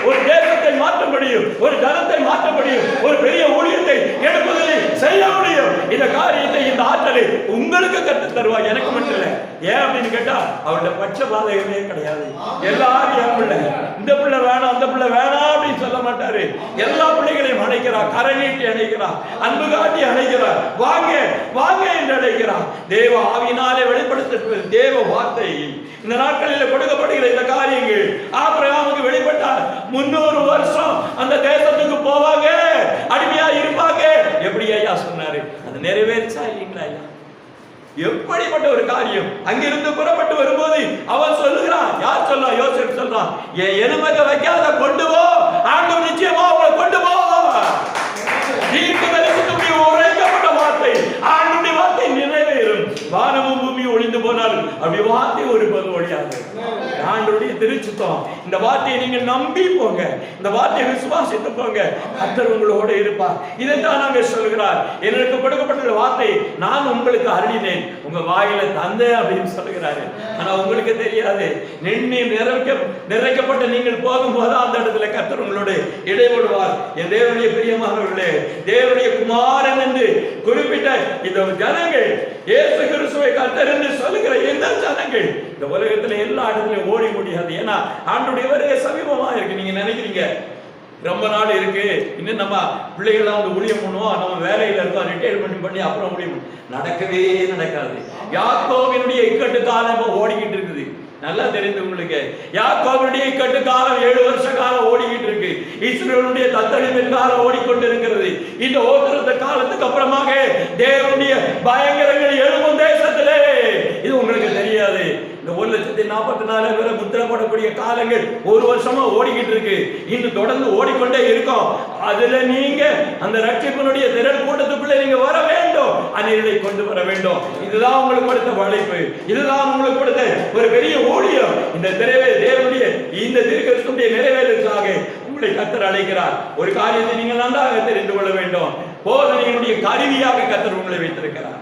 ஒரு தேசத்தை மாற்ற முடியும், ஒரு ஜனத்தை மாற்ற முடியும், ஒரு பெரிய ஊழியத்தை எடுப்பதில் செய்ய முடியும். இந்த காரியத்தை, இந்த ஆற்றலை உங்களுக்கு கற்று தருவார், எனக்கு மட்டும் இல்லை. ஏன் அப்படின்னு கேட்டா அவருடைய பட்சபாதகமே கிடையாது. எல்லாரும் என் பிள்ளை, இந்த பிள்ளை வேணாம் அந்த பிள்ளை வேணாம் அப்படின்னு சொல்ல மாட்டாரு. எல்லா பிள்ளைகளையும் அழைக்கிறார், கரை நீட்டி அழைக்கிறார், அன்பு காட்டி அழைக்கிறார், வாங்க வாங்க என்று அழைக்கிறார். தேவ ஆவியினாலே வெளிப்படுத்த தேவ வார்த்தை இந்த நாட்களில் கொடுக்கப்படுகிற இந்த காரியங்கள் ஆபிரகாமுக்கு வெளிப்பட்டார். 300 வருஷம் அந்த தேசத்துக்கு போவாங்க, அடிமையா இருப்பாங்க. எப்படி ஐயா சொன்னாரு, அது நிறைவேறிச்சா இல்லைங்களா ஐயா? எப்படிப்பட்ட ஒரு காரியம். அங்கிருந்து புறப்பட்டு வரும்போது அவன் சொல்லுகிறான், யார் சொல்றா? யோசேப்பு சொல்றான், என் எலும்பை வைக்காத கொண்டு போ, ஆண்டவர் நிச்சயமா அவங்களை கொண்டு போ. உரைக்கப்பட்ட வார்த்தை, ஆண்டுடைய வார்த்தை நிறைவேறும். வானமும் பூமி ஒளிந்து போனாலும் அப்படி வார்த்தை ஒருபோது ஒழியாது. ஆண்டவருடைய திருச்சித்தம். இந்த வார்த்தையை நீங்க நம்பி போங்க, இந்த வார்த்தையை விசுவாசித்து போங்க, கர்த்தர் உங்களோட இருப்பார். இதைத்தான் நாங்க சொல்கிறார், எனக்கு கொடுக்கப்பட்ட வார்த்தை நான் உங்களுக்கு அருளினேன், உங்க வாயில தந்தேன் அப்படின்னு சொல்லுகிறாரு. ஆனா உங்களுக்கு தெரியாது, நிறைக்கப்பட்ட நீங்கள் போகும்போது அந்த இடத்துல கர்த்தர் உங்களோட இடைபடுவார். என் தேவனுடைய பிரியமானவர்களே, தேவனுடைய குமாரன் என்று குறிப்பிட்ட இந்த ஜனங்கள், இயேசு கிறிஸ்துவை கர்த்தர் என்று சொல்லுகிற இந்த ஜனங்கள் இந்த உலகத்துல எல்லா இடத்துலயும் ஓடி முடியாது. ஏன்னா ஆண்டவருடைய வருகை சமீபமா இருக்கு. நீங்க நினைக்கிறீங்க ரொம்ப நாள் இருக்கு, இன்னும் நம்ம பிள்ளைகள்லாம் வந்து ஊழியம் பண்ணுவோம், நம்ம வேலையில இருக்கோம், ரிட்டையர்மெண்ட் பண்ணி அப்புறம் ஊழியம் நடக்கவே நடக்காது. யாக்கோபினுடைய இக்கட்டு காலம் ஓடிக்கிட்டு இருக்குது. நல்லா தெரிந்து உங்களுக்கு, யாக்கோபுடைய இக்கட்டு காலம் 7 வருஷ காலம் ஓடிக்கிட்டு இருக்கு. இஸ்ரவேலுடைய தத்தளிப்பின் காலம் ஓடிக்கொண்டு இருக்கிறது. இந்த ஓட்டுறத காலத்துக்கு அப்புறமாக தேவனுடைய பயங்கரங்கள் எழும்பும் தேசத்திலே. இது உங்களுக்கு தெரியாது. இந்த 1,44,000 பேரை முத்திரை போடக்கூடிய காலங்கள் 1 வருஷமா ஓடிக்கிட்டு இருக்கு. இன்னும் தொடர்ந்து ஓடிக்கொண்டே இருக்கும். அதுல நீங்க அந்த ரட்சிப்பினுடைய திரள் கூட்டத்துக்குள்ள நீங்க வர வேண்டும், அநேகரை கொண்டு வர வேண்டும். இதுதான் உங்களுக்கு கொடுத்த அழைப்பு, இதுதான் உங்களுக்கு கொடுத்த ஒரு பெரிய ஊழியம். இந்த தேவனுடைய இந்த தீர்க்கதரிசனத்துடைய நிறைவேறுவதற்காக உங்களை கர்த்தர் அழைக்கிறார். ஒரு காரியத்தை நீங்கள் நன்றாக தெரிந்து கொள்ள வேண்டும். போதனையினுடைய கருவியாக கர்த்தர் உங்களை வைத்திருக்கிறார்.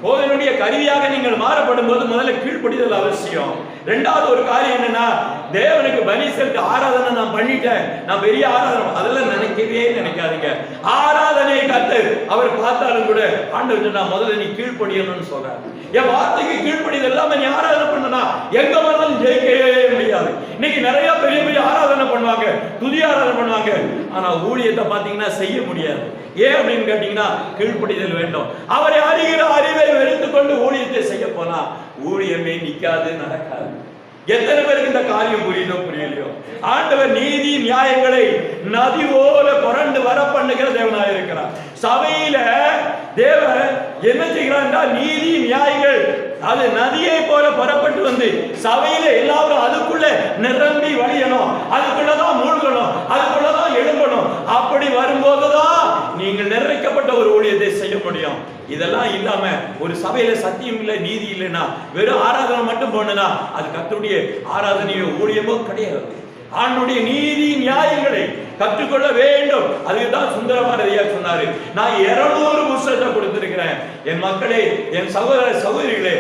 போதனையுடைய கருவியாக நீங்கள் மாறப்படும் போது முதல்ல கீழ்ப்படிதல் அவசியம். இரண்டாவது ஒரு காரியம் என்னன்னா, தேவனுக்கு பலி செலுத்த ஆராதனை நான் பண்ணிட்டேன், நான் பெரிய ஆராதனை, அதெல்லாம் நினைக்கவே நினைக்காதீங்க. ஆராதனை கர்த்தர் அவர் பார்த்தாலும் கூட ஆண்டவர் நான் முதல்ல நீ கீழ்ப்படியணும்னு சொல்றாரு. என் வார்த்தைக்கு கீழ்ப்படிதல் இல்லாம நீ ஆராதனை பண்ணனா எங்க வந்தாலும் ஜெயிக்கவே முடியாது. இன்னைக்கு நிறைய பெரிய பெரிய ஆராதனை பண்ணுவாங்க, துதி ஆராதனை பண்ணுவாங்க, ஆனா ஊழியத்தை பாத்தீங்கன்னா செய்ய முடியாது. ஏன் அப்படின்னு கேட்டீங்கன்னா கீழ்ப்படிதல் வேண்டும். அவரை அறிகிற அறிவை வெறுத்து கொண்டு ஊழியத்தை செய்ய போனா ஊழியமே நிக்காது, நடக்காது. எத்தனை பேருக்கு இந்த காரியம் புரியுதோ புரியலையோ, ஆண்டவர் நீதி நியாயங்களை நதி போல புரண்டு வர பண்ணுகிற தேவனாக இருக்கிறார். சபையில தேவன் என்ன செய்கிறார்? நீதி நியாயங்கள் அது நதியை போல புறப்பட்டு வந்து சபையில எல்லாரும் அதுக்குள்ள நிரம்பி வழியணும், அதுக்குள்ளதான் மூழ்கணும், அதுக்குள்ளதான் எழும்பணும். அப்படி வரும்போதுதான் நீங்கள் நிறைக்கப்பட்ட ஒரு ஊழியத்தை செய்ய முடியும். இதெல்லாம் இல்லாம ஒரு சபையில சத்தியம் இல்லை, நீதி இல்லைன்னா, வெறும் ஆராதனை மட்டும் போனா அது கர்த்தருடைய ஆராதனையோ ஊழியமோ கிடையாது. ஆண்டுடைய நீதி நியாயங்களை கற்றுக்கொள்ள வேண்டும். அதுதான் சுந்தரபாரதியா சொன்னாரு, நான் 200 புத்தகத்தை கொடுத்திருக்கிறேன். என் மக்களே, என் சகோதர சகோதரிகளே,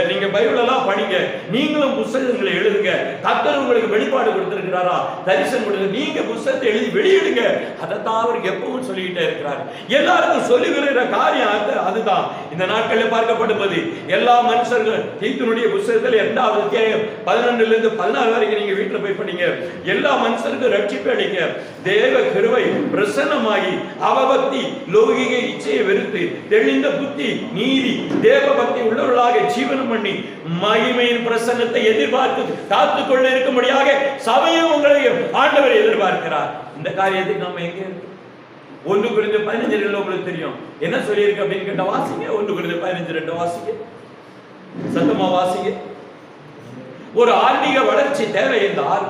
நீங்க பைபிள் எல்லாம் படிங்க, நீங்களும் புத்தகங்களை எழுதுங்க. கர்த்தர் உங்களுக்கு வெளிப்பாடு கொடுத்திருக்கிறாரா, தரிசனம் கொடுத்து நீங்க புத்தகத்தை எழுதி வெளியிடுங்க. அதைத்தான் அவருக்கு எப்பவும் சொல்லிக்கிட்டே இருக்கிறார். எல்லாருக்கும் சொல்லுகிற காரியம் அதுதான். இந்த நாட்களில் பார்க்கப்படுவது எல்லா மனுஷர்கள் தீத்துனுடைய புத்தகத்தில் 2வது அத்தியாயம் 11 - 14 வரைக்கும் நீங்க வீட்டுல போய் படிங்க. எல்லா மனுஷருக்கும் ரட்சிப்பு அளிக்க தேவ கிருபை பிரசன்னமாகி அவபக்தி லௌகிக இச்சையை வெறுத்து தெளிந்த புத்தி நீதி தேவ பக்தி உள்ளவர்களாக ஜீவனம் பண்ணி மகிமையின் பிரசன்னத்தை எதிர்பார்த்து காத்துக் கொள்ள இருக்கும்படியாக சபையும் உங்களை ஆண்டவர் எதிர்பார்க்கிறார். இந்த காரியத்தை நம்ம எங்க 1 Corinthians 15 உங்களுக்கு தெரியும் என்ன சொல்லியிருக்கு அப்படின்னு கேட்ட வாசிங்க. 1 Corinthians 15:2 வாசிங்க, சத்தமா வாசிங்க. ஒரு ஆன்மீக வளர்ச்சி தேவை என்றால்,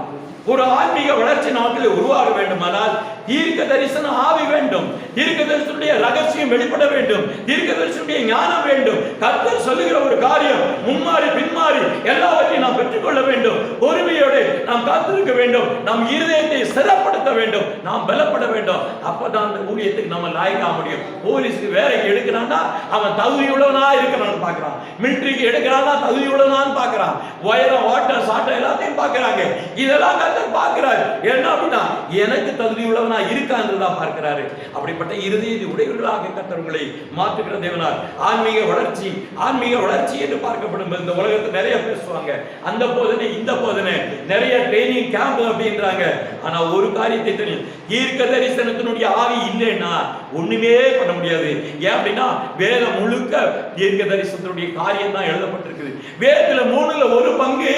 ஒரு ஆன்மீக வளர்ச்சி நாட்டில் உருவாக வேண்டுமானால் தீர்க்க தரிசன ஆவி வேண்டும், தீர்க்க தரிசனுடைய ரகசியம் வெளிப்பட வேண்டும், தீர்க்க தரிசனுடைய ஞானம் வேண்டும். கர்த்தர் சொல்லுகிற ஒரு காரியம் முன்மாறி பின்மாறி எல்லாவற்றையும் நாம் பெற்றுக்கொள்ள வேண்டும். பொறுமையோடு நாம் காத்திருக்க வேண்டும், நம் இருதயத்தை சிறப்படுத்த வேண்டும், நாம் பலப்பட வேண்டும். அப்பதான் அந்த ஊழியத்துக்கு நம்ம லாயக்கா முடியும். போலீஸ்க்கு வேலைக்கு எடுக்கிறான்னா அவன் தகுதி உள்ளவனா இருக்கிறான்னு பாக்குறான், மிலிட்டரிக்கு எடுக்கிறான்னா தகுதி உள்ளவனான்னு பாக்குறான், உயரம் வாட்டர் சாட்டம் எல்லாத்தையும் பாக்குறாங்க. இதெல்லாம் பார்க்கிறார். என்ன அப்படின்னா எனக்கு தகுதி உள்ளவனா இருக்கான்றதா பார்க்கிறாரு. அப்படிப்பட்ட இருதய உடையவர்களாக கர்த்தர் உங்களை மாற்றுகிற தேவனார். ஆன்மீக வளர்ச்சி என்று பார்க்கப்படும். இந்த உலகத்தில் நிறைய பேசுவாங்க, அந்த போதனை இந்த போதனை, நிறைய ட்ரைனிங் கேம்ப் அப்படின்றாங்க. ஆனா ஒரு காரியத்தை தெரியும், தீர்க்க தரிசனத்தினுடைய ஆவி இல்லைன்னா ஒண்ணுமே பண்ண முடியாது. ஏன் அப்படின்னா வேதம் முழுக்க தீர்க்க தரிசனத்தினுடைய காரியம் தான் எழுதப்பட்டிருக்குது. வேதத்துல 3ல் 1 பங்கு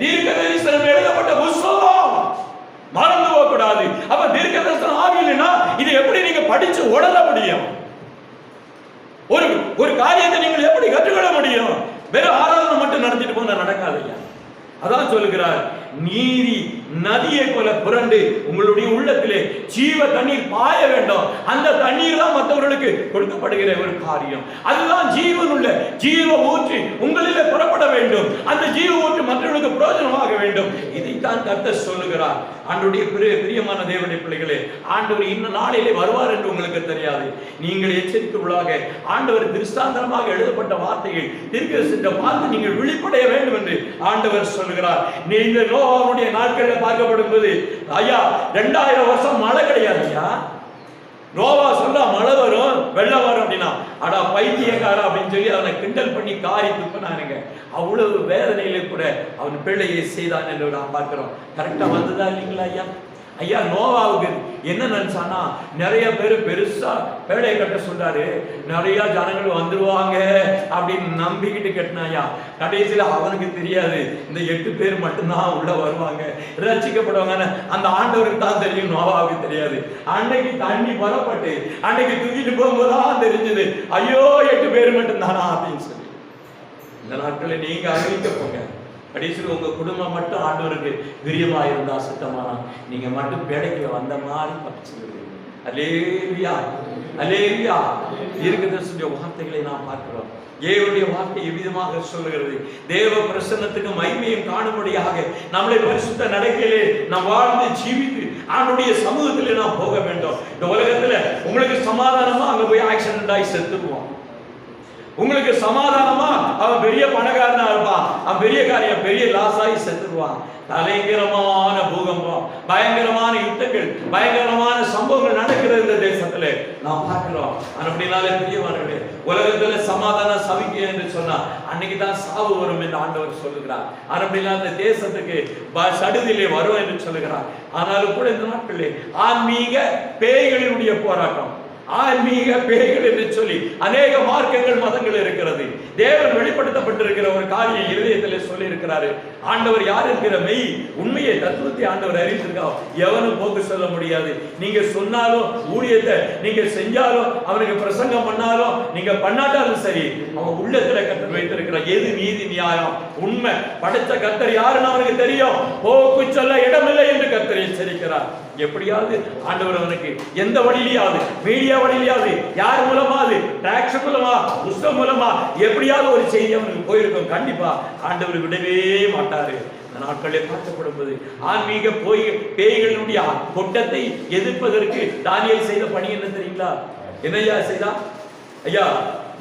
தீர்க்க தரிசனம் எழுதப்பட்ட புத்தகம். மறந்து போக கூடாது. அப்ப தீர்க்க தரிசனம் ஆவி இல்லைன்னா இது எப்படி நீங்க படிச்சு உணர முடியும்? ஒரு காரியத்தை நீங்கள் எப்படி கற்றுக்கொள்ள முடியும்? வெறும் ஆராதனை மட்டும் நடத்திட்டு போனா நடக்காதையா. அதான் சொல்லுகிறார், நீதி நதியை போல புரண்டு உங்களுடைய உள்ளத்திலே ஜீவ தண்ணீர் பாய வேண்டும். அந்த தண்ணீர் தான் மற்றவர்களுக்கு கொடுக்கப்படுகிற ஒரு காரியம். அதுதான் ஜீவன் உள்ள ஜீவ ஊற்று உங்களிலே புறப்பட வேண்டும். அந்த ஜீவ ஊற்று மற்றவர்களுக்கு பிரயோஜனமாக வேண்டும். இதைத்தான் கர்த்தர் சொல்லுகிறார். ஆண்டவருடைய பிரியமான தேவனுடைய பிள்ளைகளே, ஆண்டவர் இந்த நாளிலே வருவார் என்று உங்களுக்கு தெரியாது. நீங்கள் எச்சரிக்கையுள்ளாக ஆண்டவர் திருஷ்டாந்தரமாக எழுதப்பட்ட வார்த்தைகள் தீர்க்கதரிசனத்தை பார்த்து நீங்கள் விழிப்படைய வேண்டும் என்று ஆண்டவர் சொல்லுகிறார். இந்த நோவாவுடைய நாட்களில் பார்க்கப்படும் போது ஐயா 2000 வருஷம் மழை கிடையாது. ஐயா நோவா சொல்றா மழை வரும் வெள்ளம் வரும் அப்படின்னா, அடா பைத்தியக்காரா அப்படின்னு சொல்லி அவனை கிண்டல் பண்ணி காரி துப்பினானுங்க. அவ்வளவு வேதனையில கூட அவன் பிள்ளையை செய்தான் என்று நான் பார்க்கிறோம். கரெக்டா வந்ததா இல்லைங்களா ஐயா? ஐயா நோவாவுக்கு என்ன நினைச்சானா, நிறைய பேர் பெருசா பேடையை கட்ட சொல்றாரு, நிறைய ஜனங்கள் வந்துருவாங்க அப்படின்னு நம்பிக்கிட்டு கட்டினாயா. கடைசியில அவனுக்கு தெரியாது இந்த 8 பேர் மட்டும்தான் உள்ள வருவாங்க, ரட்சிக்கப்படுவாங்க. அந்த ஆண்டவருக்கு தான் தெரியும், நோவாவுக்கு தெரியாது. அன்னைக்கு தண்ணி புறப்பட்டு அன்னைக்கு தூக்கிட்டு போகும்போதுதான் தெரிஞ்சது, ஐயோ 8 பேர் மட்டும்தானா அப்படின்னு சொல்லி. இந்த நாட்களை நீங்க அறிவிக்க போங்க. கடைசியில் உங்க குடும்பம் மட்டும் ஆண்டவருக்கு பிரியமா இருந்தா சுத்தமானா நீங்க மட்டும் பேடைக்கு வந்த மாதிரி பற்றி சொல்லுவீங்க. அல்லேலூயா, அல்லேலூயா. தீர்க்கதரிசியுடைய வார்த்தைகளை நாம் பார்க்கிறோம். தேவனுடைய வார்த்தை எவ்விதமாக சொல்லுகிறது? தேவ பிரசன்னத்துக்கு மகிமையும் காணும்படியாக நம்மளை பரிசுத்த நடக்கையிலே நாம் வாழ்ந்து ஜீவித்து அவனுடைய சமூகத்திலே நாம் போக வேண்டும். இந்த உலகத்துல உங்களுக்கு சமாதானமா அங்க போய் ஆக்சிடென்ட் ஆகி செத்துக்குவான். உங்களுக்கு சமாதானமா அவன் பெரிய பணக்காரனா இருப்பான், அவன் பெரிய காரியம் பெரிய லாஸ் ஆகி செத்துக்குவான். பயங்கரமான பூகம்பம், பயங்கரமான யுத்தங்கள், பயங்கரமான சம்பவங்கள் நடக்கிறது இந்த தேசத்துல நாம் பார்க்கிறோம். அப்படினாலே பிரியமானவர்களே, உலகத்துல சமாதானம் சவிக்க என்று சொன்னா அன்னைக்கு தான் சாவு வரும் என்று ஆண்டவர் சொல்லுகிறார். அப்படின்னா இந்த தேசத்துக்கு சடுதியிலே வரும் என்று சொல்லுகிறார். ஆனாலும் கூட இந்த நாட்களிலே ஆன்மீக பேய்களினுடைய போராட்டம், ஆன்மீக பேய்கள் என்று சொல்லி அநேக மார்க்கங்கள் மதங்கள் இருக்கிறது. தேவன் வெளிப்படுத்தப்பட்டிருக்கிற ஒரு காரியம் இருதயத்தில் சொல்லி இருக்கிறாரு. ஆண்டவர் யார் என்கிற மெய் உண்மையை தத்துவத்தை ஆண்டவர் அறிந்திருக்கா. எவனும் போக்கு சொல்ல முடியாது. நீங்க சொன்னாலும் ஊழியத்தை நீங்க செஞ்சாலும் அவனுக்கு பிரசங்கம் பண்ணாலும் நீங்க பண்ணாட்டாலும் சரி, அவன் உள்ளத்துல கத்தர் வைத்திருக்கிறார். எது நீதி நியாயம் உண்மை படைத்த கத்தர் யாருன்னு அவனுக்கு தெரியும். போக்கு சொல்ல இடமில்லை என்று கத்தர் எச்சரிக்கிறார். எப்படியாவது ஆண்டவர் அவனுக்கு எந்த வழியிலாவது, மீடியா வழியிலாவது, யார் மூலமாவது, டாக்ஸ் மூலமா, புஸ்தகம் மூலமா எப்படியாவது ஒரு செய்தி அவனுக்கு போயிருக்கும். கண்டிப்பா ஆண்டவர் விடவே மாட்டாரு. இந்த நாட்களே பார்க்கப்படும்போது ஆன்மீக பேய்களுடைய கொட்டத்தை எதிர்ப்பதற்கு தானியேல் செய்த பணி என்ன தெரியுங்களா? என்னையா செய்தா? ஐயா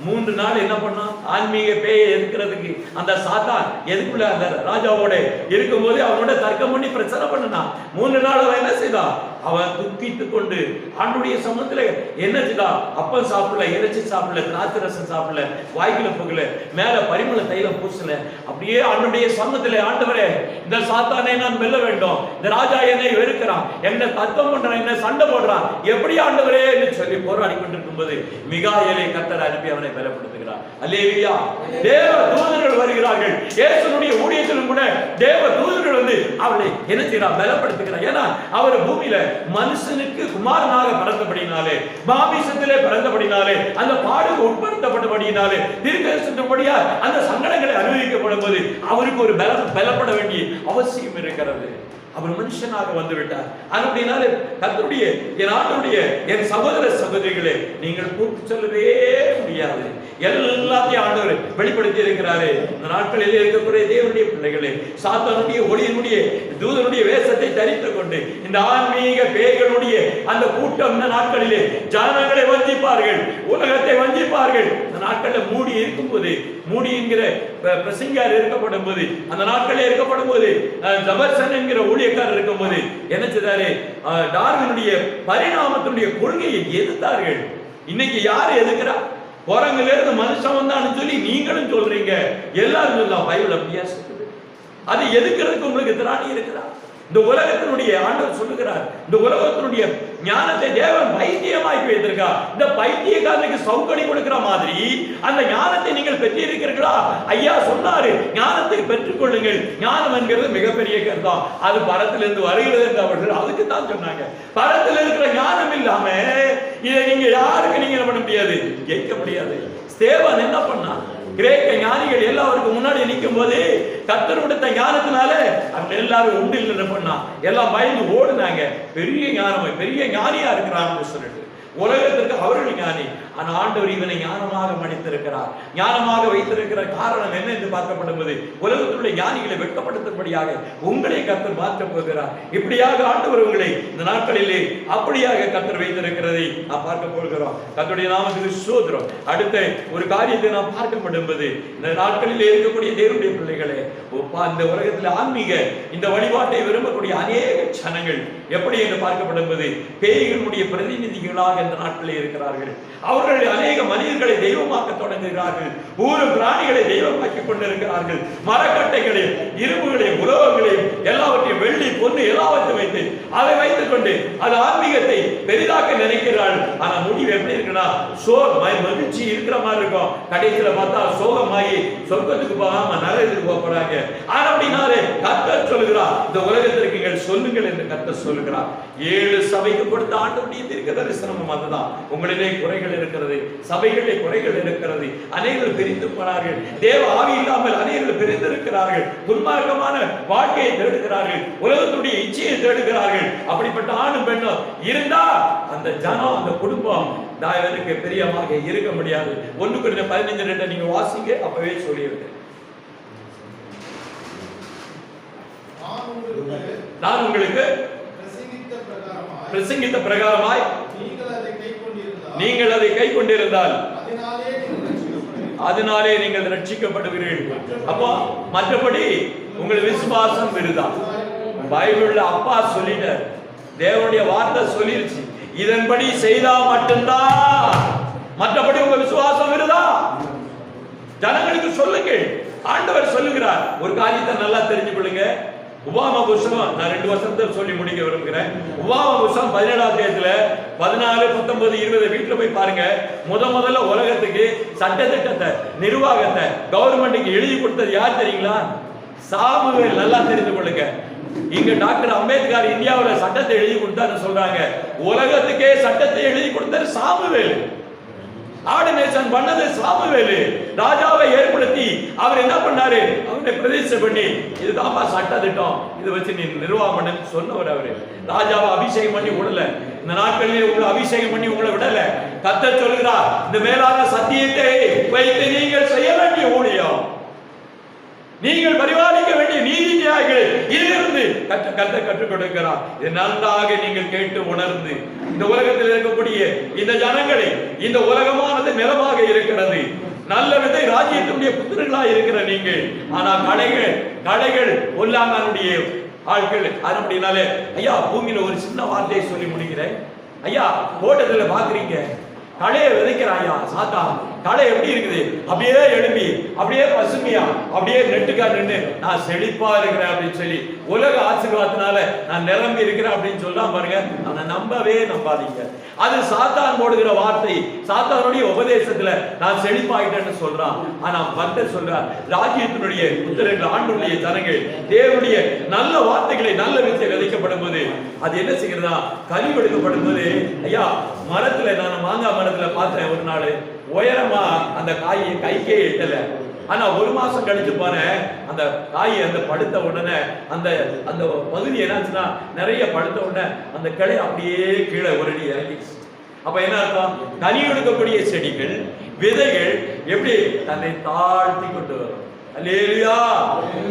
3 நாள் என்ன பண்ணா? ஆன்மீக பேயை எதிர்க்கிறதுக்கு அந்த சாத்தான் எதுக்குள்ள அந்த ராஜாவோட இருக்கும்போது அவனோட தர்க்கம் பண்ணி பிரச்சனை பண்ணனா. 3 நாள் அவன் என்ன செய்தான்? அவன் துக்கித்து கொண்டு ஆண்டுடைய சமூகத்துல என்ன செய்தா? அப்பம் சாப்பிடல, இறைச்சி சாப்பிடல, திராட்சை ரசம் சாப்பிடல, வாய்க்குல போகல, மேல பரிமள தைலம் பூசல. அப்படியே ஆண்டுடைய சமூகத்துல, ஆண்டவரே இந்த சாத்தானை நான் வெல்ல வேண்டும், இந்த ராஜா என்னை வெறுக்கிறான், என்ன தர்க்கம் பண்றான், என்ன சண்டை போடுறான், எப்படி ஆண்டவரே என்று சொல்லி போராடி கொண்டிருக்கும் போது மிகாயேலை கர்த்தர் அனுப்பி அவனை பலப்படுத்துகிறார். அல்லேலூயா. தேவ தூதர்கள் வருகிறார்கள். இயேசுவுடைய ஊழியத்திலும் கூட தேவ தூதர்கள் வந்து அவளை என்ன செய்யறார்? பலப்படுத்துகிறார். ஏன்னா அவர் பூமியில மனுஷனுக்கு குமாரனாக பிறந்தபடினாலே, மாமிசத்திலே பிறந்தபடினாலே, அந்த பாடுக்கு உட்படுத்தப்பட்டபடினாலே, தீர்க்கதரிசனப்படியா அந்த சங்கடங்களை அனுபவிக்கப்படும் போது அவருக்கு ஒரு பலப்பட வேண்டிய அவசியம் இருக்கிறது. அவர் மனுஷனாக வந்து விட்டார். அப்படினாலே கர்த்தருடைய என் ஆண்டவருடைய என் சகோதர சகோதரிகளே, நீங்கள் கூப்பிட்டு சொல்லவே முடியாது. எல்லாத்தையும் ஆண்டவர் வெளிப்படுத்தி இருக்கிறாரு. இந்த நாட்களில் இருக்கக்கூடிய தேவனுடைய பிள்ளைகளே, சாத்தானுடைய ஒளியினுடைய தூதனுடைய வேஷத்தை தரித்துக் கொண்டு இந்த ஆன்மீக பேய்களுடைய அந்த கூட்டம் இந்த நாட்களிலே ஜனங்களை வஞ்சிப்பார்கள், உலகத்தை வஞ்சிப்பார்கள். இந்த நாட்களில் மூடி இருக்கும் போது, மூடி என்கிற பிரசங்கியார் இருக்கப்படும் போது, அந்த நாட்களில் இருக்கப்படும் போது, ஜபர்சன் என்கிற ஊழியக்காரர் இருக்கும் போது என்ன செய்தாரு? டார்வினுடைய பரிணாமத்தினுடைய கொள்கையை எதிர்த்தார்கள். இன்னைக்கு யாரு எதுக்குறா? குரங்குல இருந்து மனுஷன் வந்தான்னு சொல்லி நீங்களும் சொல்றீங்க, எல்லாரும் சொல்லலாம். பைபிள் அப்படியா சொல்லுது? அது எதுக்குறதுக்கு உங்களுக்கு திராணி இருக்கிறா? இந்த உலகத்தினுடைய ஆண்டவர் சொல்லுகிறார், இந்த உலகத்தினுடைய ஞானத்தை தேவன் பைத்தியமாக்கி வைத்திருக்கார். இந்த பைத்தியக்காரனுக்கு சவுக்கடி கொடுக்கிற மாதிரி அந்த ஞானத்தை நீங்கள் பெற்றிருக்கிறீர்களா? ஐயா சொன்னாரு, ஞானத்தை பெற்றுக் கொள்ளுங்கள். ஞானம் என்கிறது மிகப்பெரிய கருத்தம், அது பரத்திலிருந்து வருகிறது என்று அவர்கள் அதுக்கு தான் சொன்னாங்க. பரத்தில் இருக்கிற ஞானம் இல்லாம இதை நீங்க யாருக்கு நீங்க என்ன பண்ண முடியாது, கேட்க முடியாது. ஸ்தேவான் என்ன பண்ணா? கிரேக்க ஞானிகள் எல்லாருக்கும் முன்னாடி நிற்கும் போது கர்த்தர் கொடுத்த ஞானத்தினால அவங்க எல்லாரும் உண்டு இல்லைன்னு பண்ணா, எல்லாம் பயந்து ஓடுனாங்க. பெரிய ஞானம், பெரிய ஞானியா இருக்கிறான்னு சொல்லிட்டு உலகத்திற்கு அவர்கள் ஞானி. ஆனா ஆண்டவர் இவனை ஞானமாக மடித்திருக்கிறார். ஞானமாக வைத்திருக்கிற காரணம் என்ன என்று பார்க்கப்படும் போது உலகத்திலுள்ள ஞானிகளை வெட்கப்படுத்தும்படியாக உங்களை கர்த்தர் மாற்றப் போகிறார். இப்படியாக ஆண்டவர் உங்களை இந்த நாட்களிலே அப்படியாக கர்த்தர் வைத்திருக்கிறதை நாம் பார்க்க போகிறோம். கர்த்தருடைய நாமத்துக்கு ஸ்தோத்திரம். அடுத்த ஒரு காரியத்தை நாம் பார்க்கப்படும் போது இந்த நாட்களிலே இருக்கக்கூடிய தேவனுடைய பிள்ளைகளே, இந்த உலகத்தில் ஆன்மீக இந்த வழிபாட்டை விரும்பக்கூடிய அநேக ஜனங்கள் எப்படி என்று பார்க்கப்படும் போது பேய்களுடைய பிரதிநிதிகளாக இந்த நாட்களில் இருக்கிறார்கள். அவர்கள் அநேக மனிதர்களை தெய்வமாக்க தொடங்குகிறார்கள். ஊரு பிராணிகளை தெய்வமாக்கிக் கொண்டிருக்கிறார்கள். மரக்கட்டைகளையும் இரும்புகளையும் உலோகங்களையும் எல்லாவற்றையும் வெள்ளி பொண்ணு எல்லாவற்றையும் வைத்து அதை வைத்துக் கொண்டு அது ஆன்மீகத்தை பெரிதாக்க நினைக்கிறார்கள். ஆனா முடிவு எப்படி இருக்குன்னா, மகிழ்ச்சி இருக்கிற மாதிரி இருக்கும். கடைசியில பார்த்தா சோகமாகி சொர்க்கத்துக்கு போகாம நரகத்துக்கு போக போறாங்க. ஆனா அப்படினாலே கர்த்தர் சொல்லுகிறார், இந்த உலகத்திற்கு நீங்கள் சொல்லுங்கள் என்று கர்த்தர் சொல்லுகிறார். 7 சபைக்கு கொடுத்த ஆண்டவருடைய தீர்க்க தரிசனமும் அதுதான். உங்களிலே குறைகள் இருக்கிறது, சபைகளிலே குறைகள் இருக்கிறது, அநேகர் பிரிந்து போனார்கள், தேவ ஆவி இல்லாமல் அநேகர் பிரிந்து இருக்கிறார்கள், துன்மார்க்கமான வாழ்க்கையை தேடுகிறார்கள், உலகத்துடைய இச்சையை தேடுகிறார்கள். அப்படிப்பட்ட ஆணும் பெண்ணும் இருந்தா அந்த ஜனம், அந்த குடும்பம் தேவனுக்கு பிரியமாக இருக்க முடியாது. 1 கொரிந்தியர் 15:2 நீங்க வாசிங்க, அப்பவே சொல்லியிருக்கேன். நான் உங்களுக்கு பிரசங்கித்த பிரகாரமாய் நீங்கள் அதை கை கொண்டிருந்தால் அதனாலே நீங்கள் ரட்சிக்கப்படுவீர்கள். அப்போ மற்றபடி உங்கள் விசுவாசம் விருதா. பைபிள்ல அப்பா சொல்லிட்டார், தேவனுடைய வார்த்தை சொல்லிருச்சு, இதன்படி செய்தா மட்டும்தான், மற்றபடி உங்க விசுவாசம் விருதா. ஜனங்களுக்கு சொல்லுங்கள், ஆண்டவர் சொல்லுகிறார். ஒரு காரியத்தை நல்லா தெரிஞ்சு கொள்ளுங்க. உபாகம புஸ்தகம், நான் 2 வசனத்தை சொல்லி முடிக்க விரும்புகிறேன். உபாகம புஸ்தகம் 17ஆம் அத்தியாயத்துல 14, 19, 20 வீட்டுல போய் பாருங்க. முதல்ல உலகத்துக்கு சட்ட திட்டத்தை, நிர்வாகத்தை, கவர்மெண்ட்டுக்கு எழுதி கொடுத்தது யார் தெரியுங்களா? சாமுவேல். நல்லா தெரிந்து கொள்ளுங்க. இங்க டாக்டர் அம்பேத்கர் இந்தியாவில் சட்டத்தை எழுதி கொடுத்தாரு சொல்றாங்க, உலகத்துக்கே சட்டத்தை எழுதி கொடுத்தாரு சாமுவேல். ஆர்டினேஷன் பண்ணது சாமுவேல். ராஜாவை ஏற்படுத்தி அவர் என்ன பண்ணாரு, அவனை பிரதிஷ்டை பண்ணி இதுதான்ப்பா சட்ட திட்டம், இதை வச்சு நீ நிர்வாகம் பண்ணு சொன்னவர் அவரு. ராஜாவை அபிஷேகம் பண்ணி விடல, இந்த நாட்களிலே உங்களை அபிஷேகம் பண்ணி உங்களை விடல. கர்த்தர் சொல்கிறார், இந்த மேலான சத்தியத்தை வைத்து நீங்கள் செய்ய வேண்டிய ஊழியம், நீங்கள் பரிபாலிக்க வேண்டிய நீதி நியாயங்கள் இதிலிருந்து கற்றுக் கொடுக்கிறார். இது நன்றாக நீங்கள் கேட்டு உணர்ந்து, இந்த உலகத்தில் இருக்கக்கூடிய இந்த ஜனங்களை, இந்த உலகமானது நிலமாக இருக்கிறது, நல்ல விதை ராஜ்யத்தினுடைய புத்திரர்களாக இருக்கிற நீங்கள், ஆனா கடைகள் ஒல்லாங்கனுடைய ஆட்கள். அப்படினாலே ஐயா, பூமியில ஒரு சின்ன வார்த்தையை சொல்லி முடிக்கிறேன். ஐயா, தோட்டத்துல பாக்குறீங்க, களையை விதைக்கிறாயா சாத்தா, களை எப்படி இருக்குது, அப்படியே எழுப்பி, அப்படியே பசுமையா, அப்படியே நெட்டுக்கா நின்று நான் செழிப்பா இருக்கிறேன் அப்படின்னு சொல்லி, உலக ஆசீர்வாதத்தினால நான் நிரம்பி இருக்கிறேன் அப்படின்னு சொல்லலாம் பாருங்க. அதை நம்பவே நம்பாதீங்க. அது சாத்தான் போடுகிற வார்த்தை, சாத்தானுடைய உபதேசத்துல நான் செழிப்பாயிட்டேன்னு சொல்றான். ஆனா பக்தர் சொல்றார், ராஜ்யத்தினுடைய புத்திரர்கள், ஆண்டுடைய ஜனங்கள் தேவனுடைய நல்ல வார்த்தைகளை, நல்ல வித்தை விதைக்கப்படும் போது அது என்ன செய்கிறதா, கனிவெடுக்கப்படும் போது, ஐயா மரத்துல, நான் மாங்காய் மரத்துல பார்த்தேன் ஒரு நாள், உயரமா அந்த காயை கைக்கே எட்டல. ஆனா 1 மாசம் கழிச்சு போனேன், அந்த காய் அந்த படுத்த உடனே அந்த அந்த பகுதி என்னாச்சுன்னா நிறைய படுத்த உடனே அந்த கிளை அப்படியே கீழே ஒரு அடி இறங்கிடுச்சு. அப்ப என்ன அர்த்தம், கனி எடுக்கக்கூடிய செடிகள், விதைகள் எப்படி தன்னை தாழ்த்தி கொண்டு வரும். அல்லேலூயா.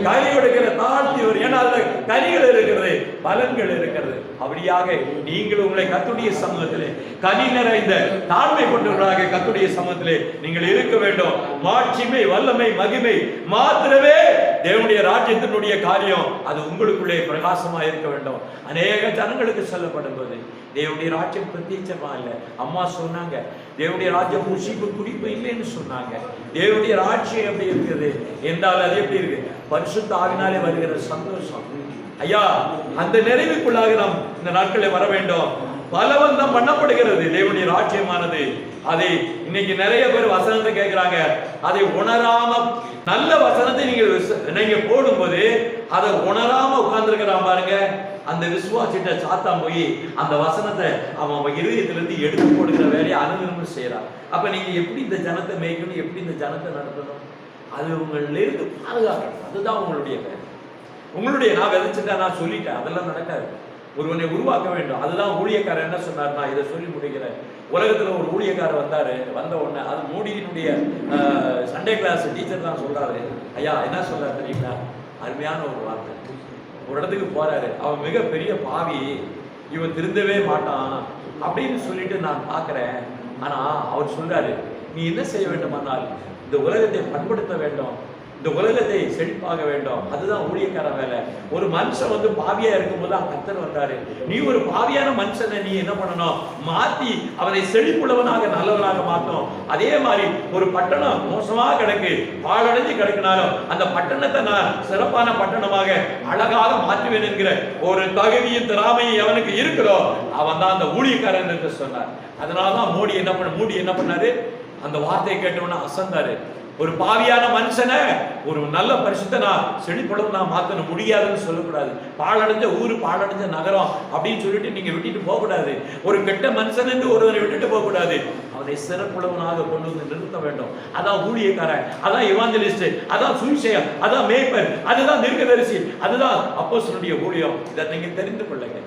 கனி எடுக்கிற தாழ்த்தி வரும். ஏன்னா அதுல கனிகள் இருக்கிறது, பலன்கள் இருக்கிறது. அப்படியாக நீங்கள் உங்களை கர்த்தருடைய சமூகத்திலே கனி நிறைந்த தாழ்மை கொண்டவர்களாக கர்த்தருடைய சமூகத்திலே நீங்கள் இருக்க வேண்டும். மாட்சிமை, வல்லமை, மகிமை மாத்திரமே தேவனுடைய ராஜ்யத்தினுடைய காரியம், அது உங்களுக்குள்ளே பிரகாசமா இருக்க வேண்டும். அநேக ஜனங்களுக்கு சொல்லப்படும் போது தேவனுடைய ராஜ்யம் பிரத்யட்சமா இல்ல. அம்மா சொன்னாங்க, தேவனுடைய ராஜ்யம் ருசிப்பு குடிப்பு இல்லைன்னு சொன்னாங்க. தேவனுடைய ராஜ்யம் எப்படி இருக்குது என்றால் அது எப்படி இருக்கு, பரிசுத்த ஆவினாலே வருகிற சந்தோஷம். ஐயா, அந்த நிறைவுக்குள்ளாக நாம் இந்த நாட்களில் வர வேண்டும். பலவந்தம் பண்ணப்படுகிறது தேவனுடைய ராஜ்யமானது. அதை இன்னைக்கு நிறைய பேர் வசனத்தை கேட்கிறாங்க, அதை உணராம, நல்ல வசனத்தை நீங்க போடும்போது அதை உணராம உட்கார்ந்துருக்கிறான் பாருங்க. அந்த விசுவாசிட்ட சாத்தான் போய் அந்த வசனத்தை அவன் இருதயத்திலிருந்து எடுத்து போடுகிற வேலையை அனுதினமும் செய்யறான். அப்ப நீங்க எப்படி இந்த ஜனத்தை மேய்க்கணும், எப்படி இந்த ஜனத்தை நடத்தணும், அது உங்களிலிருந்து பாதுகாக்கணும். அதுதான் உங்களுடைய வேலை. உங்களுடைய, நான் விதைச்சிட்டேன், நான் சொல்லிட்டேன், அதெல்லாம் நடக்காது. ஒருவனை உருவாக்க வேண்டும். அதுதான் ஊழியக்காரர் என்ன சொன்னார், நான் இதை சொல்லி முடிக்கிறேன். உலகத்துல ஒரு ஊழியக்காரர் வந்தாரு. வந்த உடனே அது மூடியினுடைய சண்டே கிளாஸ் டீச்சர் தான் சொல்றாரு. ஐயா என்ன சொல்றாரு தெரியுங்களா, அருமையான ஒரு வார்த்தை. ஒரு இடத்துக்கு போறாரு, அவன் மிகப்பெரிய பாவி, இவன் திருந்தவே மாட்டான் அப்படின்னு சொல்லிட்டு நான் பார்க்கிறேன். ஆனா அவர் சொல்றாரு, நீ என்ன செய்ய வேண்டுமானால் இந்த உலகத்தை பண்படுத்த வேண்டும், இந்த உலகத்தை செழிப்பாக வேண்டும். அதுதான் ஊழியக்கார வேலை. ஒரு மனுஷன் வந்து பாவியா இருக்கும்போது கர்த்தர் வந்தாரு, நீ ஒரு பாவியான மனுஷனை நீ என்ன பண்ணணும், மாத்தி அவனை செழிப்புள்ளவனாக நல்லவனாக மாற்றணும். அதே மாதிரி ஒரு பட்டணம் மோசமா கிடக்கு, பாழடைஞ்சு கிடக்குனாலும் அந்த பட்டணத்தை நான் சிறப்பான பட்டணமாக அழகாக மாற்றுவேன் என்கிற ஒரு தகுதியும் திராமையும் எவனுக்கு இருக்கிறோ அவன் தான் அந்த ஊழியக்காரன் என்று சொன்னார். அதனாலதான் மூடி என்ன பண்ணாரு, அந்த வார்த்தையை கேட்டவன அசந்தாரு. ஒரு பாவியான மனுஷனை ஒரு நல்ல பரிசுத்தனா செழிப்பளவு நான் மாற்ற முடியாதுன்னு சொல்லக்கூடாது. பாழடைஞ்ச ஊர், பாழடைஞ்ச நகரம் அப்படின்னு சொல்லிட்டு நீங்க விட்டுட்டு போகக்கூடாது. ஒரு கெட்ட மனுஷன் என்று ஒருவரை விட்டுட்டு போகக்கூடாது. அவனை சிறப்புள்ளவனாக கொண்டு வந்து நிறுத்த வேண்டும். அதான் ஊழியக்காரன், அதான் எவாஞ்சலிஸ்ட், அதான் சுவிசேஷம், அதான் மேய்ப்பர், அதுதான் தீர்க்கதரிசி, அதுதான் அப்போஸ்தலனுடைய ஊழியம். இதை நீங்க தெரிந்து கொள்ளுங்க.